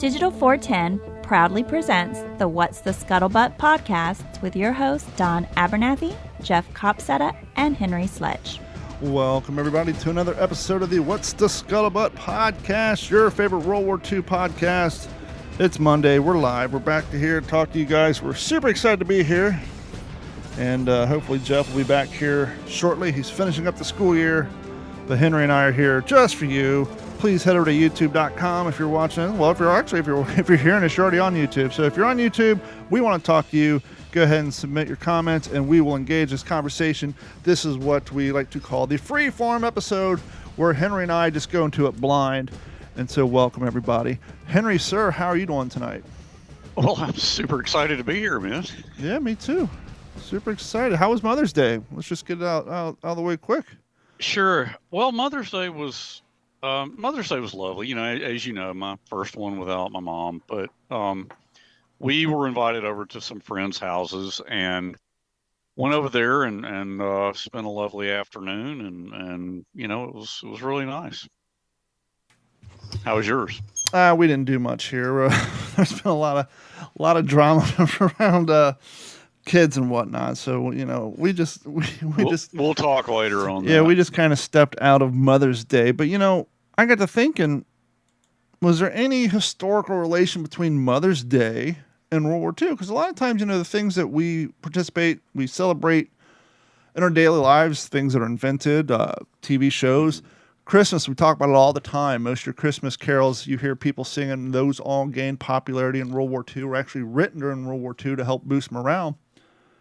Digital 410 proudly presents the What's the Scuttlebutt podcast with your hosts Don Abernathy, Jeff Copsetta, and Henry Sledge. Welcome, everybody, to another episode of the What's the Scuttlebutt podcast, your favorite World War II podcast. It's Monday. We're live. We're back to here to talk to you guys. We're super excited to be here. And hopefully Jeff will be back here shortly. He's finishing up the school year. But Henry and I are here just for you. Please head over to youtube.com if you're watching. Well, if you're hearing us, you're already on YouTube. So if you're on YouTube, we want to talk to you. Go ahead and submit your comments, and we will engage this conversation. This is what we like to call the free-form episode, where Henry and I just go into it blind. And so welcome, everybody. Henry, sir, how are you doing tonight? Well, I'm super excited to be here, man. Yeah, me too. Super excited. How was Mother's Day? Let's just get it out of the way quick. Sure. Well, Mother's Day was lovely. You know, as you know, my first one without my mom. But we were invited over to some friends' houses and went over there and spent a lovely afternoon. And you know, it was really nice. How was yours? We didn't do much here. There's been a lot of drama around kids and whatnot. So, you know, we'll talk later on. Yeah, we just kind of stepped out of Mother's Day. But, you know, I got to thinking, was there any historical relation between Mother's Day and World War II? Because a lot of times, you know, the things that we celebrate in our daily lives, things that are invented, TV shows, Christmas, we talk about it all the time. Most of your Christmas carols, you hear people singing, those all gained popularity in World War II, were actually written during World War II to help boost morale.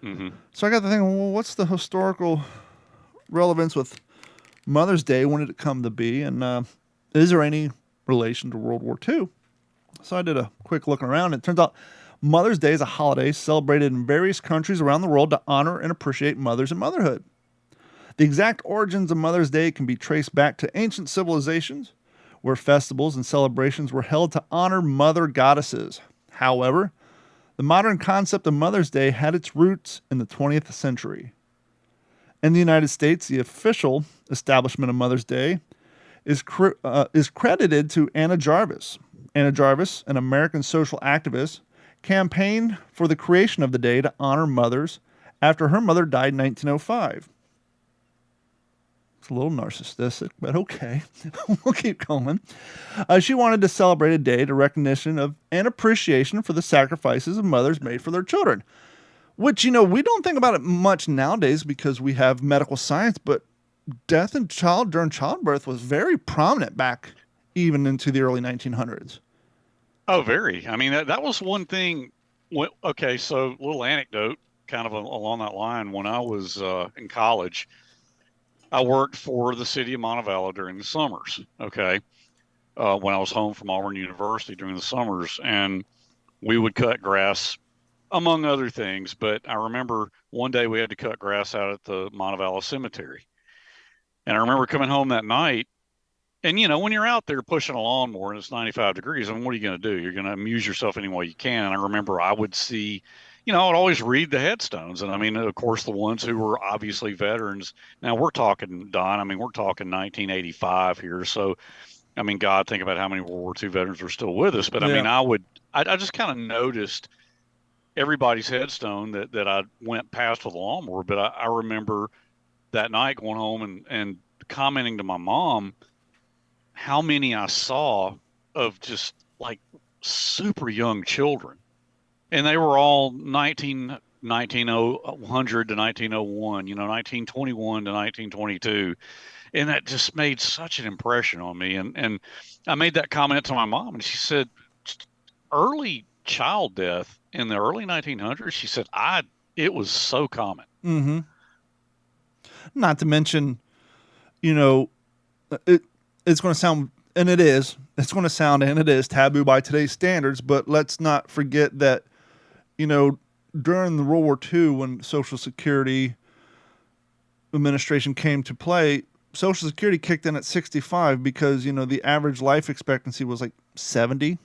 Mm-hmm. So I got to think, well, what's the historical relevance with Mother's Day? When did it come to be? And is there any relation to World War II? So I did a quick looking around. It turns out Mother's Day is a holiday celebrated in various countries around the world to honor and appreciate mothers and motherhood. The exact origins of Mother's Day can be traced back to ancient civilizations, where festivals and celebrations were held to honor mother goddesses. However, the modern concept of Mother's Day had its roots in the 20th century. In the United States, the official establishment of Mother's Day is credited to Anna Jarvis. Anna Jarvis, an American social activist, campaigned for the creation of the day to honor mothers after her mother died in 1905. It's a little narcissistic, but okay. We'll keep going. She wanted to celebrate a day to recognition of and appreciation for the sacrifices of mothers made for their children. Which, you know, we don't think about it much nowadays because we have medical science, but death in during childbirth was very prominent back even into the early 1900s. Oh, very. I mean, that was one thing. Okay, so little anecdote kind of along that line. When I was in college, I worked for the city of Montevallo during the summers, okay, when I was home from Auburn University during the summers, and we would cut grass, among other things. But I remember one day we had to cut grass out at the Montevallo Cemetery. And I remember coming home that night, and, you know, when you're out there pushing a lawnmower and it's 95 degrees, I mean, what are you going to do? You're going to amuse yourself any way you can. And I remember I would see, you know, I would always read the headstones. And I mean, of course, the ones who were obviously veterans. Now we're talking, Don, I mean, we're talking 1985 here. So, I mean, God, think about how many World War II veterans are still with us. But yeah. I mean, I just kind of noticed everybody's headstone that I went past with a lawnmower. But I remember that night going home and commenting to my mom how many I saw of just like super young children. And they were all 1900 to 1901, you know, 1921 to 1922. And that just made such an impression on me. And I made that comment to my mom, and she said, early child death in the early 1900s, she said, it was so common. Mm-hmm. Not to mention, you know, it's going to sound, and it is, taboo by today's standards, but let's not forget that, you know, during the World War II, when Social Security Administration came to play, Social Security kicked in at 65 because, you know, the average life expectancy was like 70,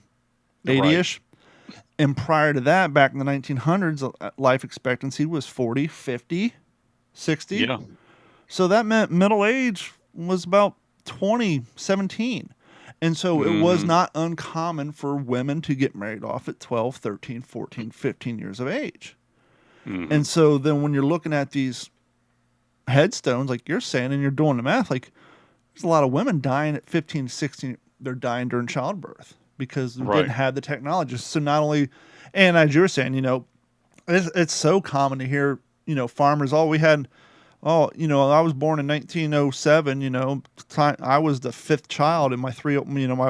80-ish. Right. And prior to that, back in the 1900s, life expectancy was 40, 50, 60. Yeah. So that meant middle age was about 2017. And so it was not uncommon for women to get married off at 12, 13, 14, 15 years of age. Mm-hmm. And so then when you're looking at these headstones, like you're saying, and you're doing the math, like there's a lot of women dying at 15, 16. They're dying during childbirth because we didn't have the technology. So not only, and as you were saying, it's so common to hear, farmers, I was born in 1907, I was the fifth child and my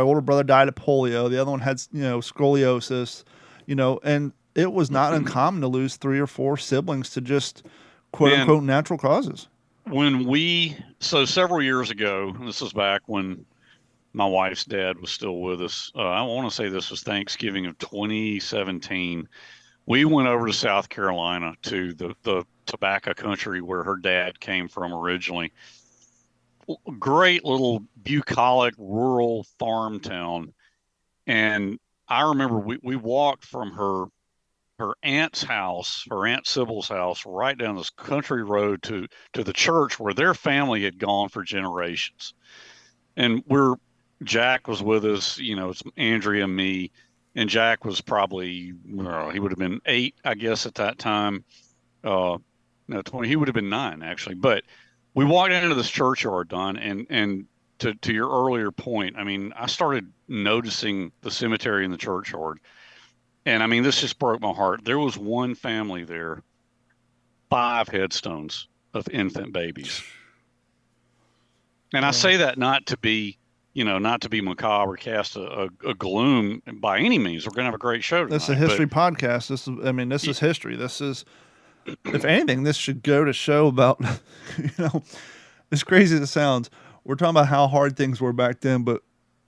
older brother died of polio. The other one had, scoliosis, and it was not uncommon to lose 3 or 4 siblings to just quote unquote natural causes. So several years ago, this was back when my wife's dad was still with us. I want to say this was Thanksgiving of 2017. We went over to South Carolina to the tobacco country where her dad came from originally. Great little bucolic rural farm town. And I remember we walked from her aunt's house, her Aunt Sybil's house, right down this country road to the church where their family had gone for generations. And Jack was with us, it's Andrea and me. And Jack was probably, he would have been 8, I guess, at that time. No, 20. He would have been 9, actually. But we walked into this churchyard, Don, and to your earlier point, I mean, I started noticing the cemetery in the churchyard. And, I mean, this just broke my heart. There was one family there, 5 headstones of infant babies. And I say that not to be macabre or cast a gloom by any means. We're going to have a great show tonight. This is a history podcast. This is history. This is, if anything, this should go to show about, as crazy as it sounds, we're talking about how hard things were back then, but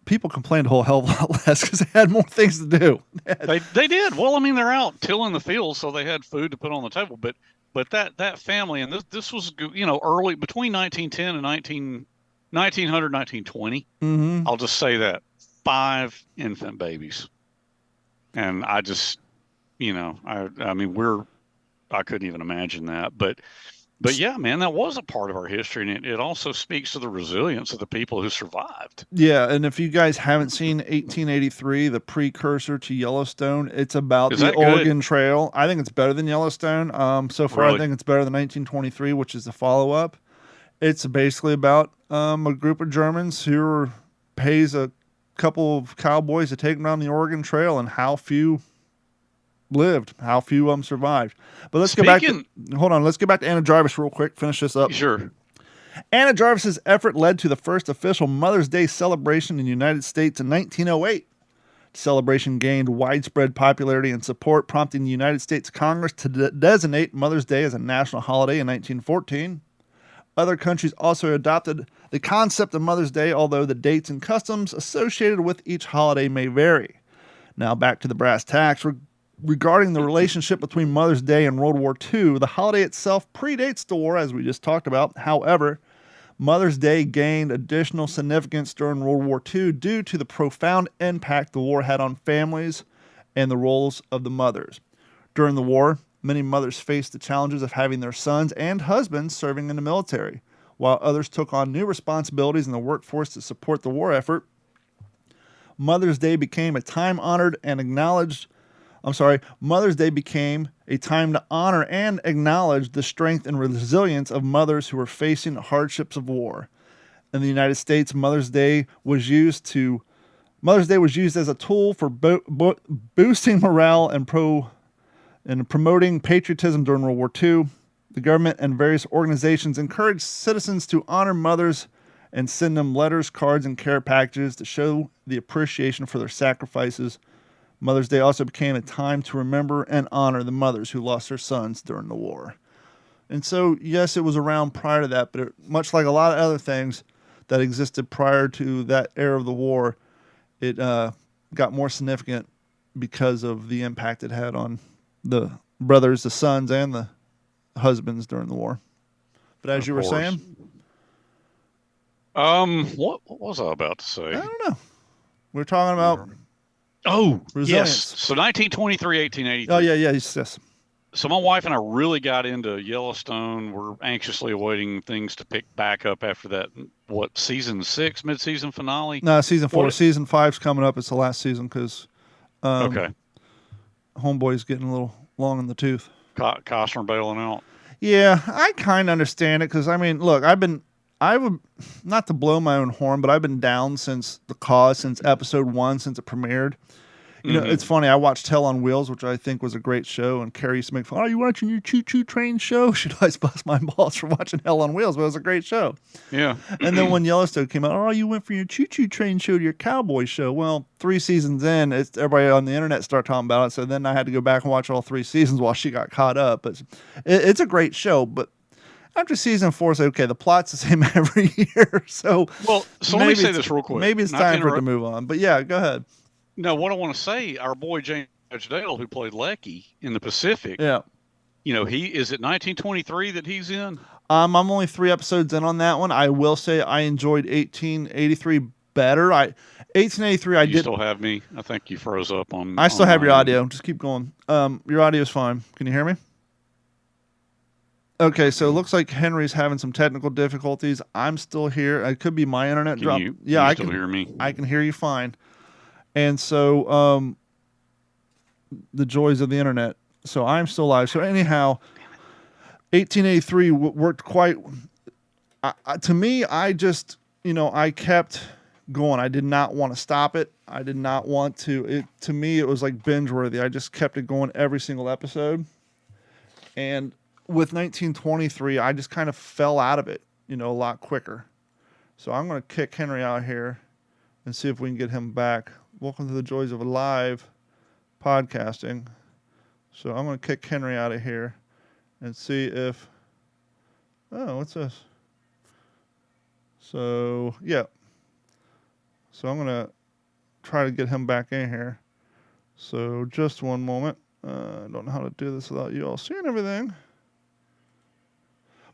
people complained a whole hell of a lot less because they had more things to do. They did. Well, I mean, they're out tilling the fields, so they had food to put on the table. But that family, and this was, early, between 1910 and 1900, 1920. Mm-hmm. I'll just say that 5 infant babies. And I just, I couldn't even imagine that. But yeah, man, that was a part of our history. And it also speaks to the resilience of the people who survived. Yeah. And if you guys haven't seen 1883, the precursor to Yellowstone, it's about the Oregon Trail. I think it's better than Yellowstone. So far, really? I think it's better than 1923, which is the follow-up. It's basically about a group of Germans who pays a couple of cowboys to take them down the Oregon Trail, and how few lived, how few survived. But let's get back to Anna Jarvis real quick, finish this up. Sure. Anna Jarvis's effort led to the first official Mother's Day celebration in the United States in 1908. The celebration gained widespread popularity and support, prompting the United States Congress to designate Mother's Day as a national holiday in 1914. Other countries also adopted the concept of Mother's Day, although the dates and customs associated with each holiday may vary. Now back to the brass tacks. Regarding the relationship between Mother's Day and World War II, the holiday itself predates the war, as we just talked about. However, Mother's Day gained additional significance during World War II due to the profound impact the war had on families and the roles of the mothers. During the war, many mothers faced the challenges of having their sons and husbands serving in the military, while others took on new responsibilities in the workforce to support the war effort. Mother's Day became a time to honor and acknowledge the strength and resilience of mothers who were facing the hardships of war. In the United States, Mother's Day was used as a tool for boosting morale and promoting patriotism during World War II. The government and various organizations encouraged citizens to honor mothers and send them letters, cards, and care packages to show the appreciation for their sacrifices. Mother's Day also became a time to remember and honor the mothers who lost their sons during the war. And so, yes, it was around prior to that, but much like a lot of other things that existed prior to that era of the war, it got more significant because of the impact it had on the brothers, the sons, and the husbands during the war. But as you were saying, what was I about to say? I don't know. We're talking about resilience. Yes. So 1923, 1883. Oh yeah, yes. So my wife and I really got into Yellowstone. We're anxiously awaiting things to pick back up after that. What, season 6 mid-season finale? No, season 4. What? Season 5's coming up. It's the last season because Okay. Homeboy's getting a little long in the tooth. Costner bailing out. Yeah, I kind of understand it because, I mean, look, I would, not to blow my own horn, but I've been down since The Cause, since episode 1, since it premiered. You know, it's funny. I watched Hell on Wheels, which I think was a great show, and Carrie used to make fun. Oh, you watching your choo-choo train show? She'd always bust my balls for watching Hell on Wheels, but it was a great show. Yeah. And then when Yellowstone came out, oh, you went from your choo-choo train show to your cowboy show. Well, 3 seasons in, everybody on the internet started talking about it, so then I had to go back and watch all 3 seasons while she got caught up. But it's a great show, but after season 4, say, okay, the plot's the same every year. So let me say this real quick. Maybe it's time for it to move on. But yeah, go ahead. No, what I want to say, our boy James Dale, who played Lecky in the Pacific. Yeah. You know, is it 1923 that he's in? I'm only 3 episodes in on that one. I will say I enjoyed 1883 better. 1883, I did. You still have me? I think you froze up on. I still have your audio. Just keep going. Your audio is fine. Can you hear me? Okay, so it looks like Henry's having some technical difficulties. I'm still here. It could be my internet drop. Yeah, I can hear me. I can hear you fine. And so, the joys of the internet. So I'm still live. So anyhow, 1883 worked quite. To me, I just, I kept going. I did not want to stop it. I did not want to. To me, it was like binge worthy. I just kept it going every single episode. And with 1923, I just kind of fell out of it, a lot quicker. So I'm going to kick Henry out here and see if we can get him back. Welcome to the joys of live podcasting. So I'm going to kick Henry out of here and see if... Oh, what's this? So, yeah. So I'm going to try to get him back in here. So just one moment. I don't know how to do this without you all seeing everything.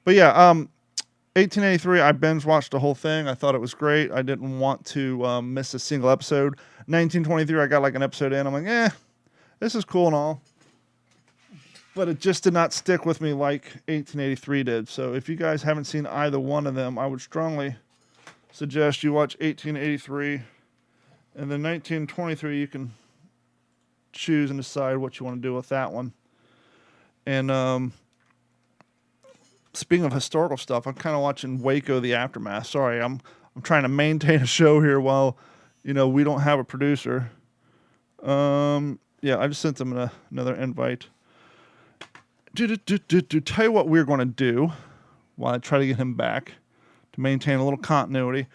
But yeah, 1883, I binge watched the whole thing. I thought it was great. I didn't want to miss a single episode. 1923, I got like an episode in. I'm like, this is cool and all. But it just did not stick with me like 1883 did. So if you guys haven't seen either one of them, I would strongly suggest you watch 1883. And then 1923, you can choose and decide what you want to do with that one. And speaking of historical stuff, I'm kind of watching Waco: The Aftermath. Sorry, I'm trying to maintain a show here while, we don't have a producer. Yeah, I just sent them another invite. To tell you what we're going to do while I try to get him back to maintain a little continuity.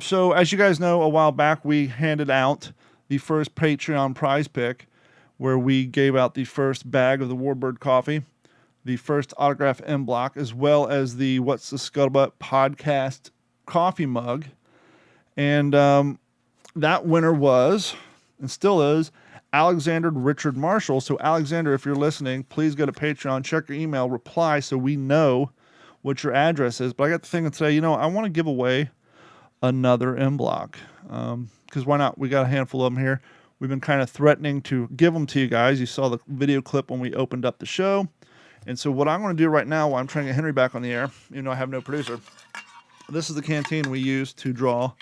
So as you guys know, a while back we handed out the first Patreon prize pick where we gave out the first bag of the Warbird coffee, the first autograph M block, as well as the What's the Scuttlebutt podcast coffee mug. And that winner was, and still is, Alexander Richard Marshall. So Alexander, if you're listening, please go to Patreon, check your email, reply so we know what your address is. But I got the thing today, I want to give away another M block. Because why not? We got a handful of them here. We've been kind of threatening to give them to you guys. You saw the video clip when we opened up the show. And so what I'm going to do right now while I'm trying to get Henry back on the air, even though I have no producer, this is the canteen we used to draw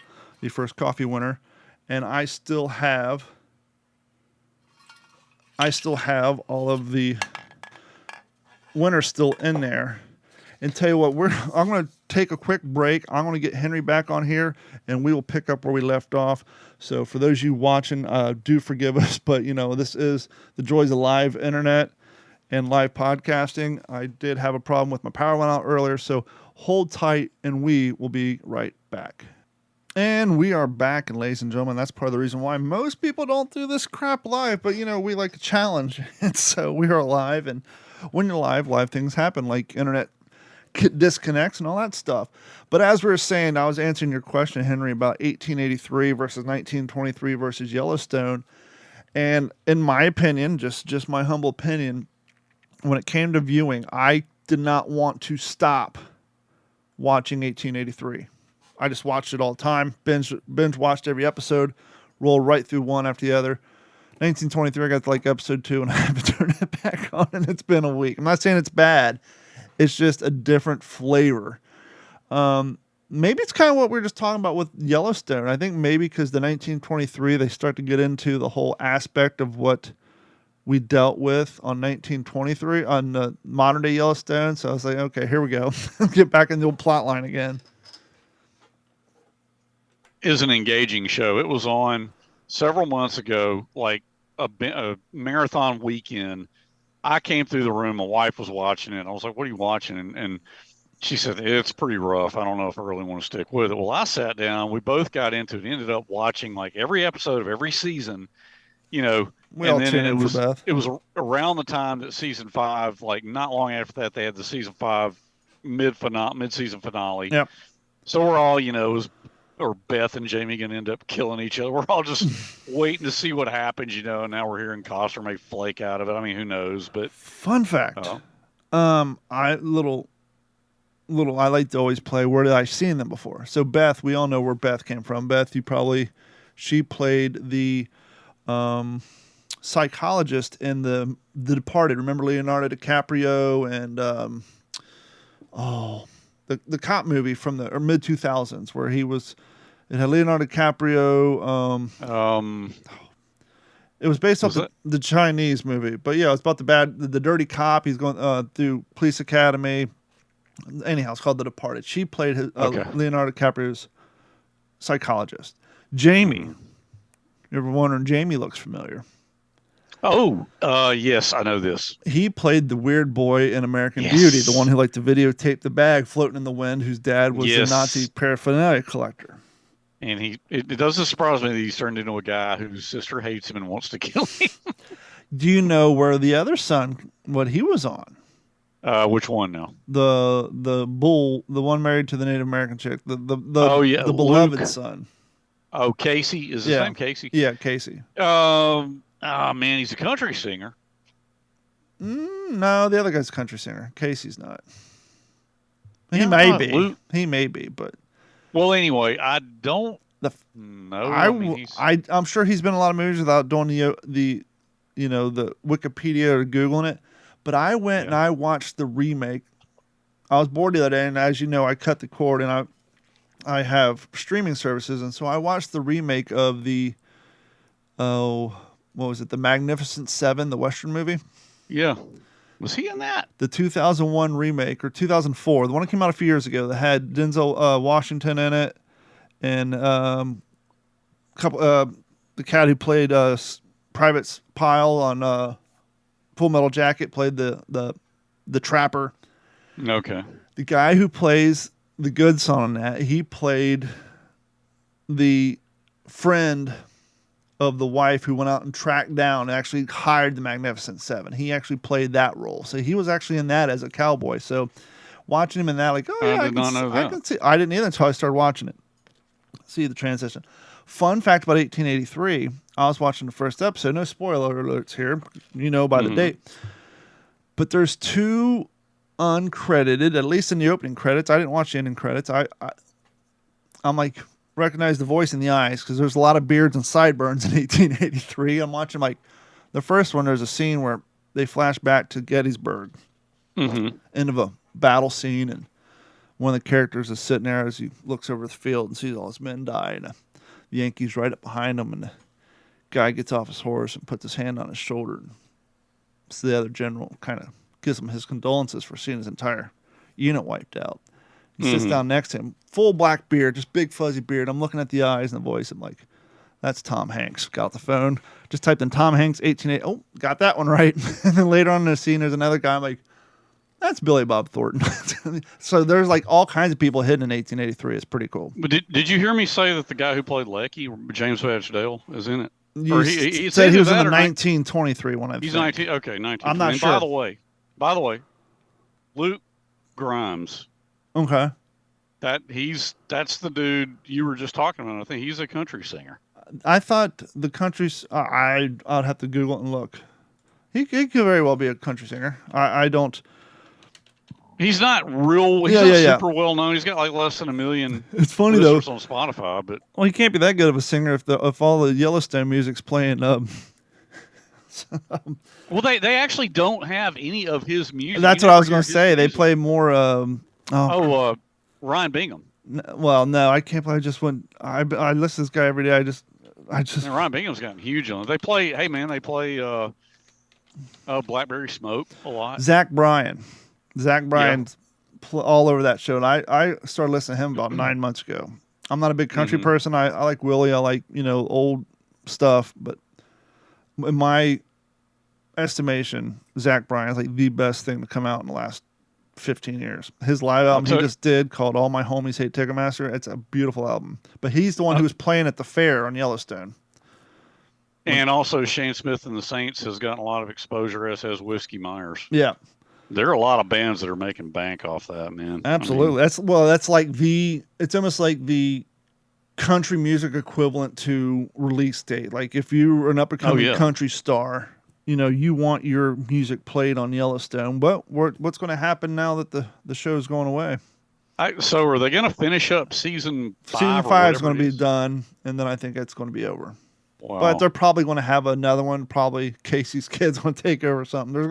the first coffee winner. And I still have all of the winners still in there. And tell you what, I'm going to take a quick break. I'm going to get Henry back on here, and we will pick up where we left off. So for those of you watching, do forgive us, but this is the joys of live internet and live podcasting. I did have a problem with my power went out earlier, so hold tight, and we will be right back. And we are back, and ladies and gentlemen, that's part of the reason why most people don't do this crap live, but we like to challenge, and so we are live, and when you're live things happen, like internet disconnects and all that stuff. But as we were saying, I was answering your question, Henry, about 1883 versus 1923 versus Yellowstone, and in my opinion, just my humble opinion, when it came to viewing, I did not want to stop watching 1883. I just watched it all the time, binge watched every episode, rolled right through one after the other. 1923, I got to like episode 2 and I haven't turned it back on, and it's been a week. I'm not saying it's bad. It's just a different flavor. Maybe it's kind of what we were just talking about with Yellowstone. I think maybe because the 1923, they start to get into the whole aspect of what we dealt with on 1923 on the modern day Yellowstone. So I was like, okay, here we go. Get back in the old plot line again. Is an engaging show. It was on several months ago, like a marathon weekend. I came through the room. My wife was watching it. I was like, what are you watching? And she said, it's pretty rough. I don't know if I really want to stick with it. Well, I sat down. We both got into it. Ended up watching like every episode of every season, you know. We all tuned in for Beth. It was around the time that season 5, like not long after that, they had the season 5 mid-season finale. Yep. So we're all, you know, or Beth and Jamie going to end up killing each other. We're all just waiting to see what happens, you know. And now we're hearing Costner may flake out of it. I mean, who knows? But fun fact, I like to always play where did I seen them before. So Beth, we all know where Beth came from. Beth, she played the psychologist in the Departed. Remember Leonardo DiCaprio and the cop movie from the mid 2000s where it had Leonardo DiCaprio. It was based off the Chinese movie, but yeah, it's about the dirty cop. He's going through police academy. Anyhow, it's called The Departed. She played Leonardo DiCaprio's psychologist. Jamie, you ever wondering? Jamie looks familiar. Oh, yes, I know this. He played the weird boy in American Beauty, the one who liked to videotape the bag floating in the wind, whose dad was a Nazi paraphernalia collector. And it doesn't surprise me that he's turned into a guy whose sister hates him and wants to kill him. Do you know where the other son, what he was on? Which one now? The bull, the one married to the Native American chick, the beloved Luke. Son. Oh, Casey is his name. Casey. Yeah, Casey. Man, he's a country singer. No, the other guy's a country singer. Casey's not. He may be. Luke. He may be, but. Well, anyway, I don't know. I'm sure he's been in a lot of movies without doing the Wikipedia or Googling it. But I went and I watched the remake. I was bored the other day, and as you know, I cut the cord, and I have streaming services, and so I watched the remake of the what was it? The Magnificent Seven, the Western movie. Yeah, was he in that? The 2001 remake or 2004, the one that came out a few years ago that had Denzel Washington in it, and the cat who played Private Pyle on Full Metal Jacket played the trapper. Okay. The guy who plays the good son on that, he played the friend of the wife who went out and tracked down and actually hired the Magnificent Seven. He actually played that role. So he was actually in that as a cowboy. So watching him in that, like, oh yeah, I did not know that. I can see. I didn't either until I started watching it. See the transition. Fun fact about 1883, I was watching the first episode. No spoiler alerts here. You know by the date. But there's 2 uncredited, at least in the opening credits. I didn't watch the ending credits. I'm like, recognize the voice in the eyes because there's a lot of beards and sideburns in 1883. I'm watching like the first one. There's a scene where they flash back to Gettysburg, end of a battle scene, and one of the characters is sitting there as he looks over the field and sees all his men die, and the Yankees right up behind him, and the guy gets off his horse and puts his hand on his shoulder, and so the other general kind of gives him his condolences for seeing his entire unit wiped out. He sits down next to him, full black beard, just big fuzzy beard. I'm looking at the eyes and the voice. I'm like, that's Tom Hanks. Got the phone, just typed in Tom Hanks 1880. Oh, got that one right. And then later on in the scene, there's another guy. I'm like, that's Billy Bob Thornton. So there's like all kinds of people hidden in 1883. It's pretty cool. But did you hear me say that the guy who played Lecky, James Badge Dale, is in it? He said he was in the 1923 one. He's 19. Okay, 19. I'm not sure. By the way, Luke Grimes. Okay. That's the dude you were just talking about. I think he's a country singer. I thought the country's. I'd have to Google it and look. He could very well be a country singer. I don't. He's not real. He's not super well known. He's got like less than 1 million. It's funny though. On Spotify, but well, he can't be that good of a singer if all the Yellowstone music's playing Well, they actually don't have any of his music. That's what I was going to say. They play more. Ryan Bingham. Well, no, I can't play. I just went. I listen to this guy every day. I just. And Ryan Bingham's gotten huge on it. They play. Hey man, they play Blackberry Smoke a lot. Zach Bryan all over that show. And I started listening to him about 9 months ago. I'm not a big country person. I like Willie. I like old stuff. But in my estimation, Zach Bryan is like the best thing to come out in the last 15 years. His live album he just did called All My Homies Hate Ticketmaster. It's a beautiful album. But he's the one who was playing at the fair on Yellowstone. And also Shane Smith and the Saints has gotten a lot of exposure, as has Whiskey Myers. Yeah. There are a lot of bands that are making bank off that, man. Absolutely. That's like it's almost like the country music equivalent to release date. Like if you're an up-and-coming country star, you want your music played on Yellowstone. But what's going to happen now that the show's going away? So are they going to finish up season 5? Season 5 is going to be done, and then I think it's going to be over. Wow. But they're probably going to have another one. Probably Casey's Kids going to take over something. I'm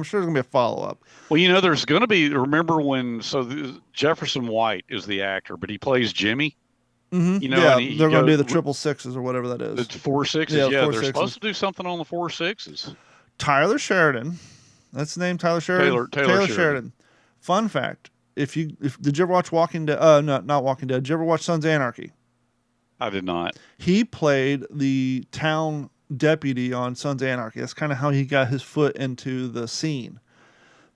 sure there's going to be a follow-up. Well, there's going to be, remember when, Jefferson White is the actor, but he plays Jimmy. Mm-hmm. They're going to do the 666s or whatever that is. The 4-6s, they're supposed to do something on the 4-6s. Tyler Sheridan, that's the name, Tyler Sheridan. Taylor Sheridan. Fun fact: did you ever watch Walking Dead? No, not Walking Dead. Did you ever watch Sons of Anarchy? I did not. He played the town deputy on Sons of Anarchy. That's kind of how he got his foot into the scene.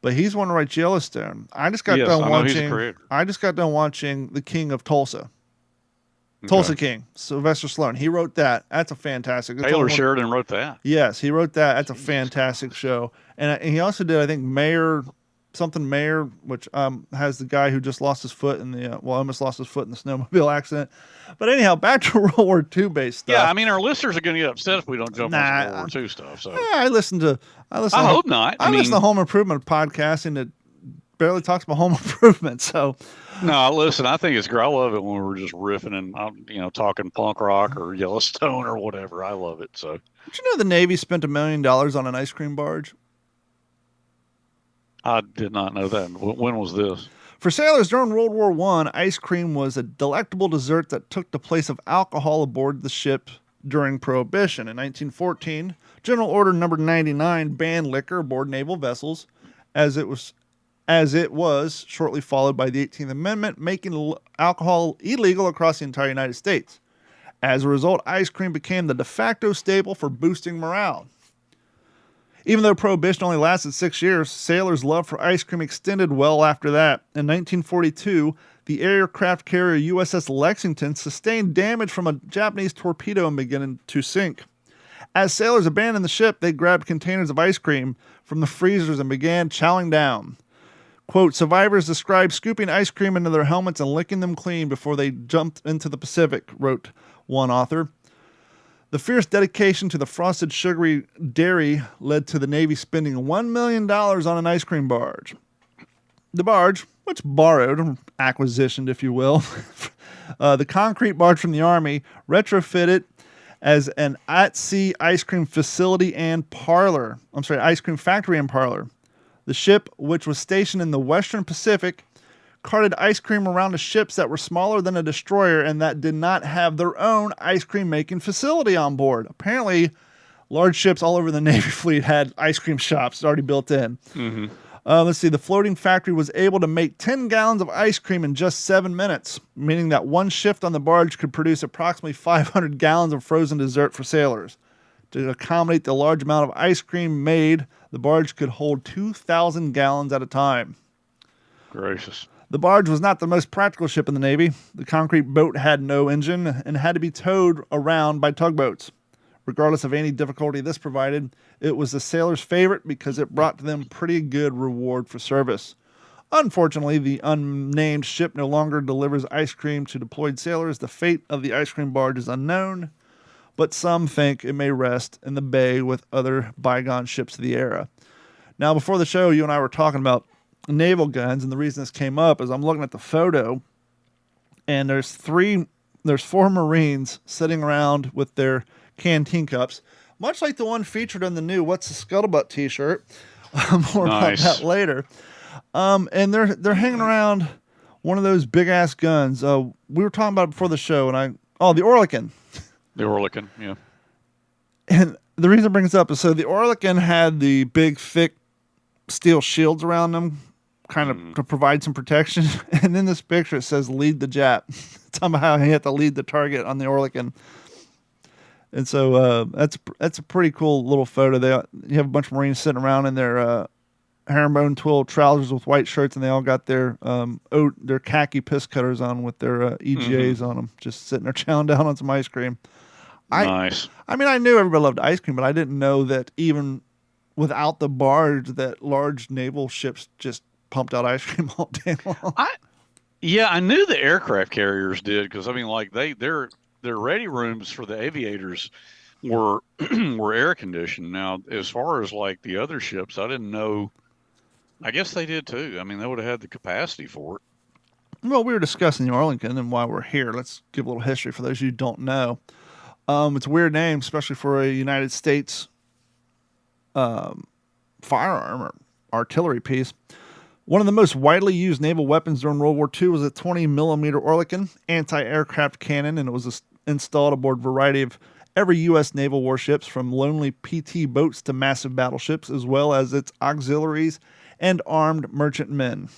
But he's one to write Yellowstone. I just got done watching The King of Tulsa. Tulsa King, Sylvester Stallone. He wrote that. That's a fantastic. Taylor Sheridan wrote that. Yes, he wrote that. That's a fantastic show. And he also did, I think, Mayor, which has the guy who just lost his foot almost lost his foot in the snowmobile accident. But anyhow, back to World War II based stuff. Yeah, I mean, our listeners are going to get upset if we don't jump on some World War II stuff. So I hope not. I listen to Home Improvement podcasting that barely talks about home improvement. So no, listen, I think it's great. I love it when we're just riffing and talking punk rock or Yellowstone or whatever. I love it. So did you know the Navy spent $1 million on an ice cream barge? I did not know that. When was this? For sailors during World War I, ice cream was a delectable dessert that took the place of alcohol aboard the ship during Prohibition. In 1914, General Order Number 99 banned liquor aboard naval vessels, as it was shortly followed by the 18th Amendment, making alcohol illegal across the entire United States. As a result, ice cream became the de facto staple for boosting morale. Even though Prohibition only lasted 6 years, sailors' love for ice cream extended well after that. In 1942, the aircraft carrier USS Lexington sustained damage from a Japanese torpedo and began to sink. As sailors abandoned the ship, they grabbed containers of ice cream from the freezers and began chowing down. Quote, survivors described scooping ice cream into their helmets and licking them clean before they jumped into the Pacific, wrote one author. The fierce dedication to the frosted sugary dairy led to the Navy spending $1 million on an ice cream barge. The barge, which borrowed, acquisitioned if you will, the concrete barge from the Army, retrofitted as an at-sea ice cream facility and ice cream factory and parlor. The ship, which was stationed in the Western Pacific, carted ice cream around to ships that were smaller than a destroyer and that did not have their own ice cream making facility on board. Apparently, large ships all over the Navy fleet had ice cream shops already built in. Mm-hmm. Let's see. The floating factory was able to make 10 gallons of ice cream in just 7 minutes, meaning that one shift on the barge could produce approximately 500 gallons of frozen dessert for sailors. To accommodate the large amount of ice cream made, the barge could hold 2,000 gallons at a time. Gracious. The barge was not the most practical ship in the Navy. The concrete boat had no engine and had to be towed around by tugboats. Regardless of any difficulty this provided, it was the sailors' favorite because it brought to them pretty good reward for service. Unfortunately, the unnamed ship no longer delivers ice cream to deployed sailors. The fate of the ice cream barge is unknown, but some think it may rest in the bay with other bygone ships of the era. Now, before the show, you and I were talking about naval guns, and the reason this came up is I'm looking at the photo, and there's 4 Marines sitting around with their canteen cups. much like the one featured in the new What's the Scuttlebutt t-shirt. More about that later. And they're hanging around one of those big-ass guns. We were talking about it before the show, and the Oerlikon. The Oerlikon, yeah. And the reason I bring this up is so the Oerlikon had the big, thick steel shields around them, kind of to provide some protection. And in this picture, it says "Lead the Jap." Talking about how he had to lead the target on the Oerlikon. And so that's a pretty cool little photo. You have a bunch of Marines sitting around in their herringbone twill trousers with white shirts, and they all got their khaki piss cutters on with their EGAs on them, just sitting there chowing down on some ice cream. Nice. I mean, I knew everybody loved ice cream, but I didn't know that even without the barge, that large naval ships just pumped out ice cream all day long. I knew the aircraft carriers did, because I mean, like their ready rooms for the aviators were air conditioned. Now, as far as like the other ships, I didn't know. I guess they did too. I mean, they would have had the capacity for it. Well, we were discussing the Arlington, and while we're here, let's give a little history for those of you who don't know. It's a weird name, especially for a United States firearm or artillery piece. One of the most widely used naval weapons during World War II was a 20-millimeter Oerlikon anti-aircraft cannon, and it was installed aboard a variety of every U.S. naval warships, from lonely PT boats to massive battleships, as well as its auxiliaries and armed merchantmen.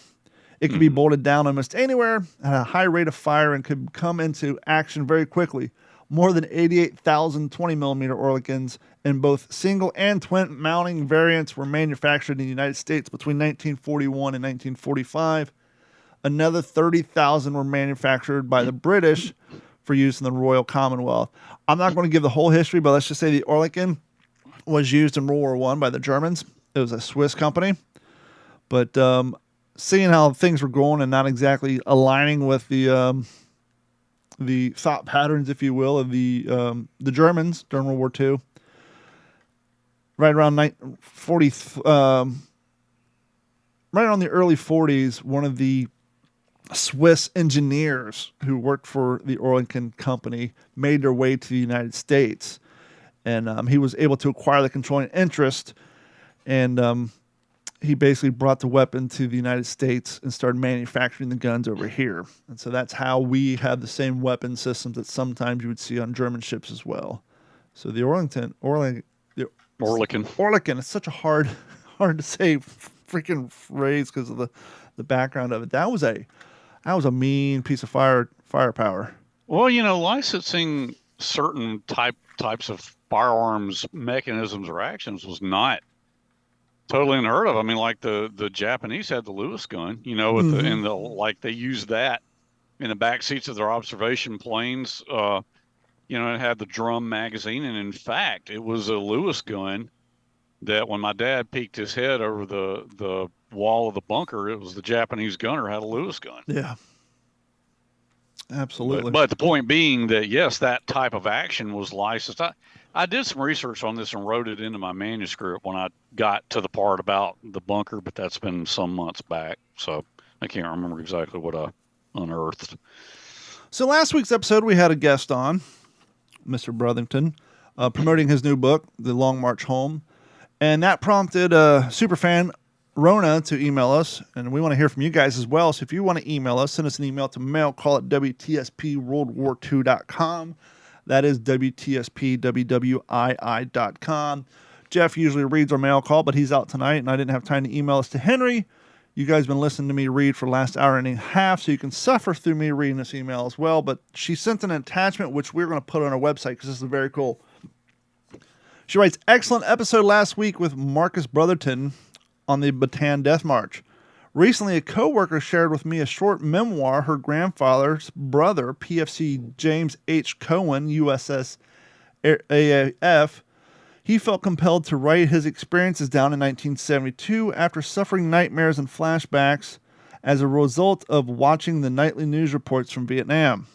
It could be bolted down almost anywhere at a high rate of fire and could come into action very quickly. More than 88,000 20-millimeter Oerlikons in both single and twin mounting variants were manufactured in the United States between 1941 and 1945. Another 30,000 were manufactured by the British for use in the Royal Commonwealth. I'm not going to give the whole history, but let's just say the Oerlikon was used in World War I by the Germans. It was a Swiss company. But seeing how things were going and not exactly aligning with the thought patterns, if you will, of the Germans during World War II. Right around right around the early 40s, one of the Swiss engineers who worked for the Oerlikon company made their way to the United States, and he was able to acquire the controlling interest, and he basically brought the weapon to the United States and started manufacturing the guns over here. And so that's how we have the same weapon systems that sometimes you would see on German ships as well. So the Oerlikon, it's such a hard to say freaking phrase because of the background of it. That was a mean piece of firepower. Well, licensing certain types of firearms mechanisms or actions was not totally unheard of. I mean, like the Japanese had the Lewis gun, with they used that in the back seats of their observation planes. It had the drum magazine, and in fact, it was a Lewis gun that when my dad peeked his head over the wall of the bunker, it was the Japanese gunner had a Lewis gun. Yeah, absolutely. But the point being that yes, that type of action was licensed. I did some research on this and wrote it into my manuscript when I got to the part about the bunker, but that's been some months back, so I can't remember exactly what I unearthed. So last week's episode, we had a guest on, Mr. Brothington, promoting his new book, The Long March Home, and that prompted superfan Rona to email us, and we want to hear from you guys as well. So if you want to email us, send us an email to mailcall@WTSPWWII.com. That is WTSPWWII.com. Jeff usually reads our mail call, but he's out tonight, and I didn't have time to email us to Henry. You guys have been listening to me read for the last hour and a half, so you can suffer through me reading this email as well. But she sent an attachment, which we're going to put on our website because this is very cool. She writes, excellent episode last week with Marcus Brotherton on the Bataan Death March. Recently, a coworker shared with me a short memoir her grandfather's brother, PFC James H. Cohen, USS AAF. He felt compelled to write his experiences down in 1972 after suffering nightmares and flashbacks as a result of watching the nightly news reports from Vietnam.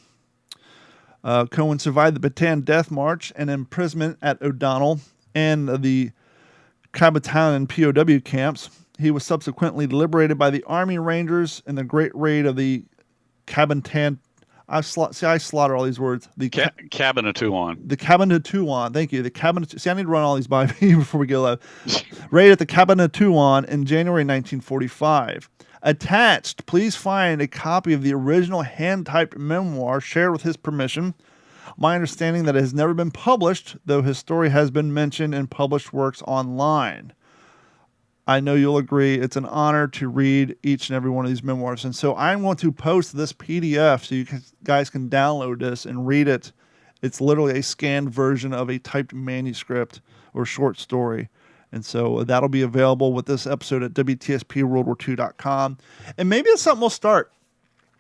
Cohen survived the Bataan Death March and imprisonment at O'Donnell and the Cabatalan POW camps. He was subsequently liberated by the Army Rangers in the Great Raid of the Cabatalan I slaughter all these words. The Cabanatuan. The Cabanatuan. Thank you. The Cabanatuan. See, I need to run all these by me before we go live. Raised at the Cabanatuan in January 1945. Attached, please find a copy of the original hand-typed memoir shared with his permission. My understanding that it has never been published, though his story has been mentioned in published works online. I know you'll agree it's an honor to read each and every one of these memoirs. And so I'm going to post this PDF so you guys can download this and read it. It's literally a scanned version of a typed manuscript or short story. And so that'll be available with this episode at WTSPWWII.com. And maybe it's something we'll start.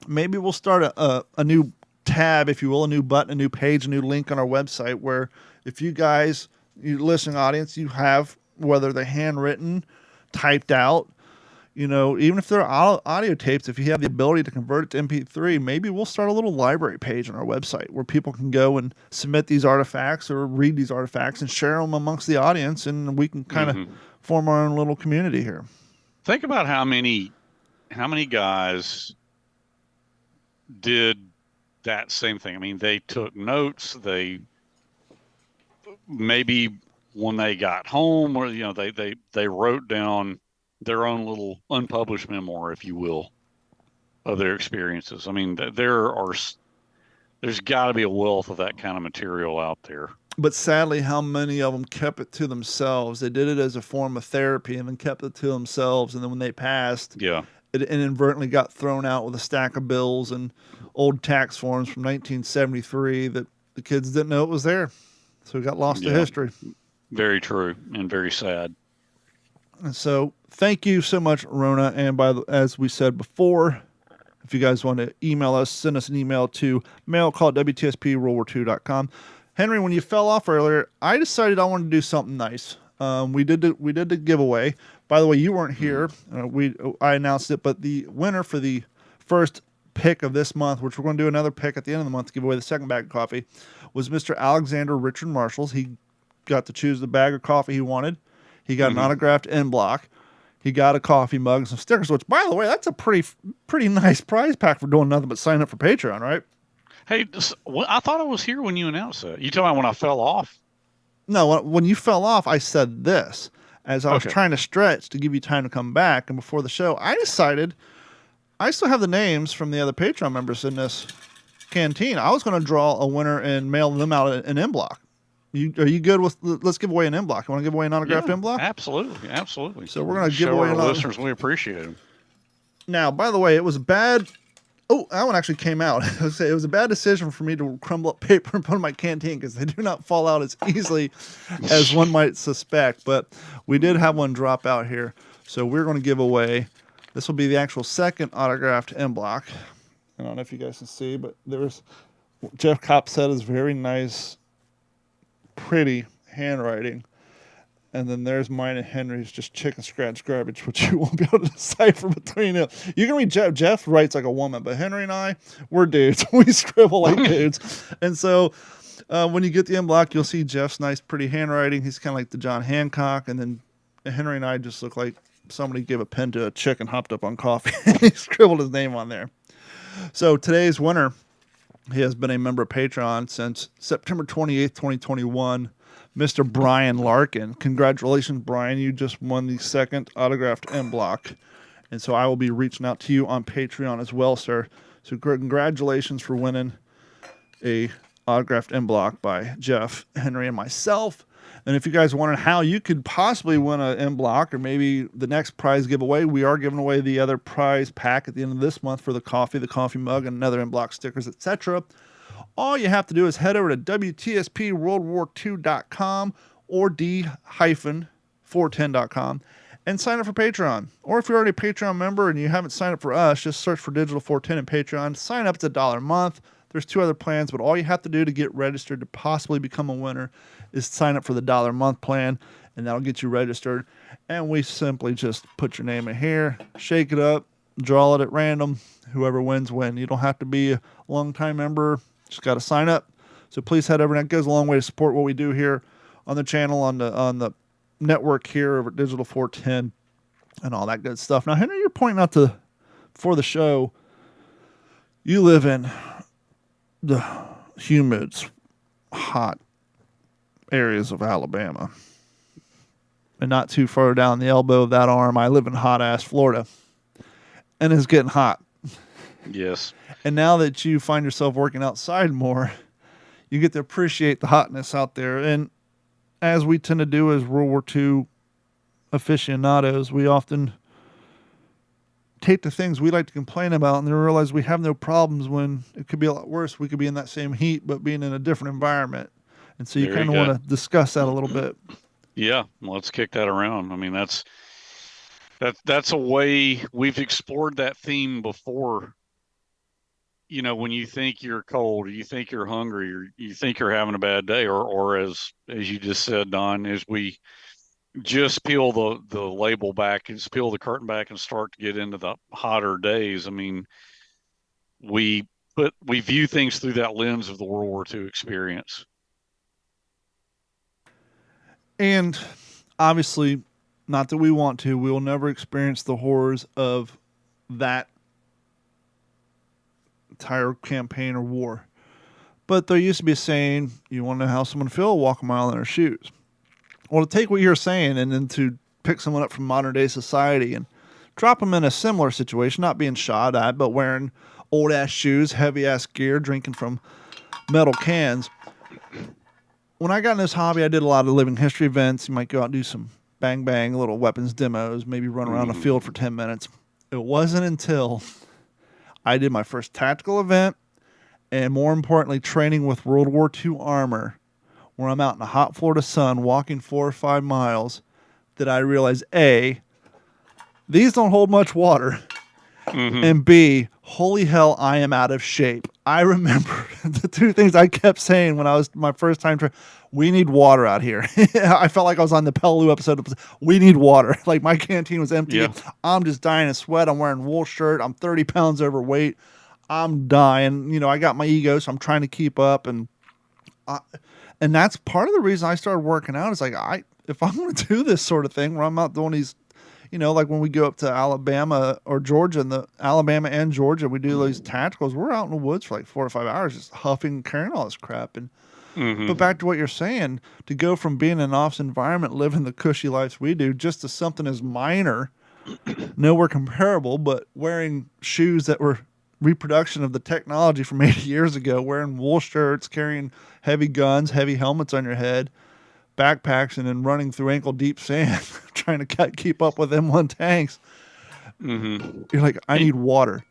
Maybe we'll start a new tab, if you will, a new button, a new page, a new link on our website where if you guys, you listening audience, you have, whether they're handwritten, typed out, even if they're audio tapes, if you have the ability to convert it to MP3, maybe we'll start a little library page on our website where people can go and submit these artifacts or read these artifacts and share them amongst the audience, and we can kind of form our own little community here. Think about how many guys did that same thing. I mean, they took notes. They maybe when they got home, or they wrote down their own little unpublished memoir, if you will, of their experiences. I mean, there's got to be a wealth of that kind of material out there. But sadly, how many of them kept it to themselves? They did it as a form of therapy and then kept it to themselves. And then when they passed, it inadvertently got thrown out with a stack of bills and old tax forms from 1973 that the kids didn't know it was there. So it got lost to history. Very true and very sad. And so thank you so much, Rona. And as we said before, if you guys want to email us, send us an email to mail@WTSPWWII.com. Henry, when you fell off earlier, I decided I wanted to do something nice. We did the giveaway. By the way, you weren't here. I announced it, but the winner for the first pick of this month, which we're going to do another pick at the end of the month to give away the second bag of coffee, was Mr. Alexander Richard Marshalls. He got to choose the bag of coffee he wanted. He got an autographed end block. He got a coffee mug and some stickers, which, by the way, that's a pretty nice prize pack for doing nothing but signing up for Patreon, right? Hey, I thought I was here when you announced that. You told me when I fell off? No, when you fell off, I said this. As I was trying to stretch to give you time to come back, and before the show, I decided I still have the names from the other Patreon members in this canteen. I was going to draw a winner and mail them out an end block. Are you good with? Let's give away an end block. You want to give away an autographed end block? Absolutely. So we're going to give away our listeners. We appreciate them. Now, by the way, it was bad. Oh, that one actually came out. It was a bad decision for me to crumble up paper and put in my canteen because they do not fall out as easily as one might suspect. But we did have one drop out here, so we're going to give away. This will be the actual second autographed end block. I don't know if you guys can see, but there's Jeff Copsetta's very nice, pretty handwriting. And then there's mine and Henry's just chicken scratch garbage, which you won't be able to decipher between them. You can read Jeff. Jeff writes like a woman, but Henry and I, we're dudes. We scribble like dudes. And so when you get the end block, you'll see Jeff's nice, pretty handwriting. He's kind of like the John Hancock. And then Henry and I just look like somebody gave a pen to a chick and hopped up on coffee. He scribbled his name on there. So today's winner, he has been a member of Patreon since September 28th, 2021. Mr. Brian Larkin. Congratulations, Brian. You just won the second autographed end block. And so I will be reaching out to you on Patreon as well, sir. So congratulations for winning a autographed end block by Jeff, Henry, and myself. And if you guys wondering how you could possibly win an end block or maybe the next prize giveaway, we are giving away the other prize pack at the end of this month for the coffee mug, and another end block stickers, etc. All you have to do is head over to WTSPWWII.com or D-410.com and sign up for Patreon. Or if you're already a Patreon member and you haven't signed up for us, just search for Digital 410 in Patreon. Sign up. It's $1 a month. There's 2 other plans, but all you have to do to get registered to possibly become a winner is sign up for the $1 a month plan, and that'll get you registered. And we simply just put your name in here, shake it up, draw it at random. Whoever wins, win. You don't have to be a long-time member. Just got to sign up. So please head over. And that goes a long way to support what we do here on the channel, on the network here over at Digital 410 and all that good stuff. Now, Henry, you're pointing out before the show, you live in the humid, hot areas of Alabama. And not too far down the elbow of that arm, I live in hot-ass Florida. And it's getting hot. Yes. And now that you find yourself working outside more, you get to appreciate the hotness out there. And as we tend to do as World War II aficionados, we often take the things we like to complain about and then realize we have no problems when it could be a lot worse. We could be in that same heat, but being in a different environment. And so you kind of want to discuss that a little bit. Yeah, let's kick that around. I mean, that's a way we've explored that theme before. You know, when you think you're cold, or you think you're hungry, or you think you're having a bad day, or as you just said, Don, as we just peel the label back and peel the curtain back and start to get into the hotter days. I mean, we view things through that lens of the World War II experience. And obviously, not that we want to, we will never experience the horrors of that entire campaign or war. But there used to be a saying, you want to know how someone feels? Walk a mile in their shoes. Well, to take what you're saying and then to pick someone up from modern day society and drop them in a similar situation, not being shot at, but wearing old ass shoes, heavy ass gear, drinking from metal cans. When I got in this hobby, I did a lot of living history events. You might go out and do some bang bang little weapons demos, maybe run around a field for 10 minutes. It wasn't until I did my first tactical event and, more importantly, training with World War II armor, where I'm out in the hot Florida sun walking 4 or 5 miles, that I realized, A, these don't hold much water, and B, holy hell, I am out of shape. I remember the two things I kept saying when I was my first time we need water out here. I felt like I was on the Pellew episode of we need water. Like my canteen was empty. Yeah. I'm just dying of sweat. I'm wearing a wool shirt. I'm 30 pounds overweight. I'm dying. You know, I got my ego, so I'm trying to keep up. And that's part of the reason I started working out is like, if I'm going to do this sort of thing where I'm out doing these, you know, like when we go up to Alabama or Georgia, and the Alabama and Georgia, we do these tacticals. We're out in the woods for like 4 or 5 hours, just huffing, carrying all this crap. And but back to what you're saying, to go from being in an office environment, living the cushy lives we do, just to something as minor, nowhere comparable, but wearing shoes that were reproduction of the technology from 80 years ago, wearing wool shirts, carrying heavy guns, heavy helmets on your head, backpacks, and then running through ankle-deep sand, trying to keep up with M1 tanks. You're like, I need water.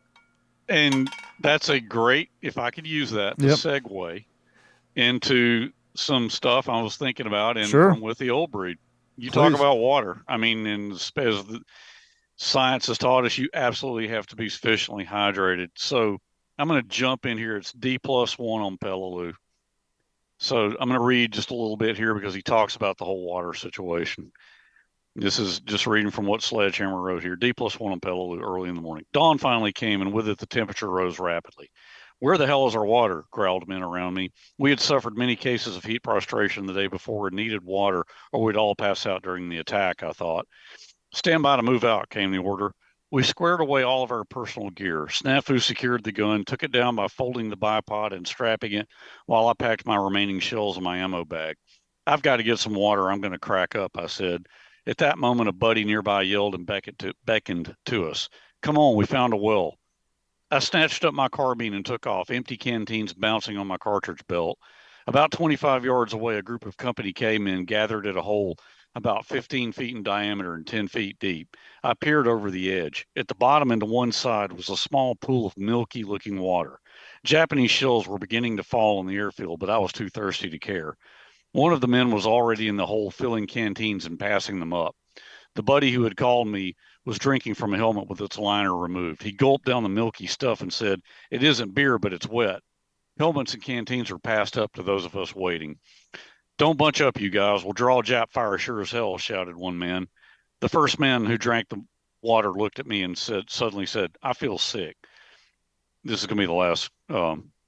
And that's a great, if I could use that, to segue into some stuff I was thinking about from with the old breed. You talk about water. I mean, as the science has taught us, you absolutely have to be sufficiently hydrated. So I'm going to jump in here. It's D+1 on Pellew. So I'm going to read just a little bit here because he talks about the whole water situation. This is just reading from what Sledgehammer wrote here. D+1 on Pellew early in the morning. Dawn finally came, and with it the temperature rose rapidly. Where the hell is our water? Growled men around me. We had suffered many cases of heat prostration the day before and needed water, or we'd all pass out during the attack, I thought. Stand by to move out, came the order. We squared away all of our personal gear. Snafu secured the gun, took it down by folding the bipod and strapping it while I packed my remaining shells in my ammo bag. I've got to get some water. I'm going to crack up, I said. At that moment, a buddy nearby yelled and beckoned to us. Come on, we found a well. I snatched up my carbine and took off, empty canteens bouncing on my cartridge belt. About 25 yards away, a group of Company K men gathered at a hole about 15 feet in diameter and 10 feet deep. I peered over the edge. At the bottom and to one side was a small pool of milky-looking water. Japanese shells were beginning to fall on the airfield, but I was too thirsty to care. One of the men was already in the hole filling canteens and passing them up. The buddy who had called me was drinking from a helmet with its liner removed. He gulped down the milky stuff and said, "It isn't beer, but it's wet." Helmets and canteens were passed up to those of us waiting. "Don't bunch up, you guys. We'll draw Jap fire sure as hell," shouted one man. The first man who drank the water looked at me and suddenly said, "I feel sick." This is going to be the last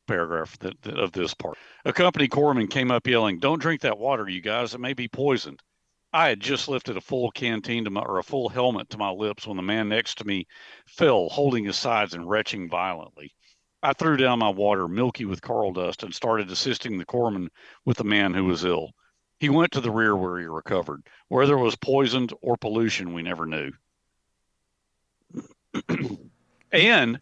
paragraph of this part. A company corpsman came up yelling, "Don't drink that water, you guys. It may be poisoned." I had just lifted a full canteen or a full helmet to my lips when the man next to me fell, holding his sides and retching violently. I threw down my water, milky with coral dust, and started assisting the corpsman with the man who was ill. He went to the rear where he recovered. Whether it was poisoned or pollution, we never knew. And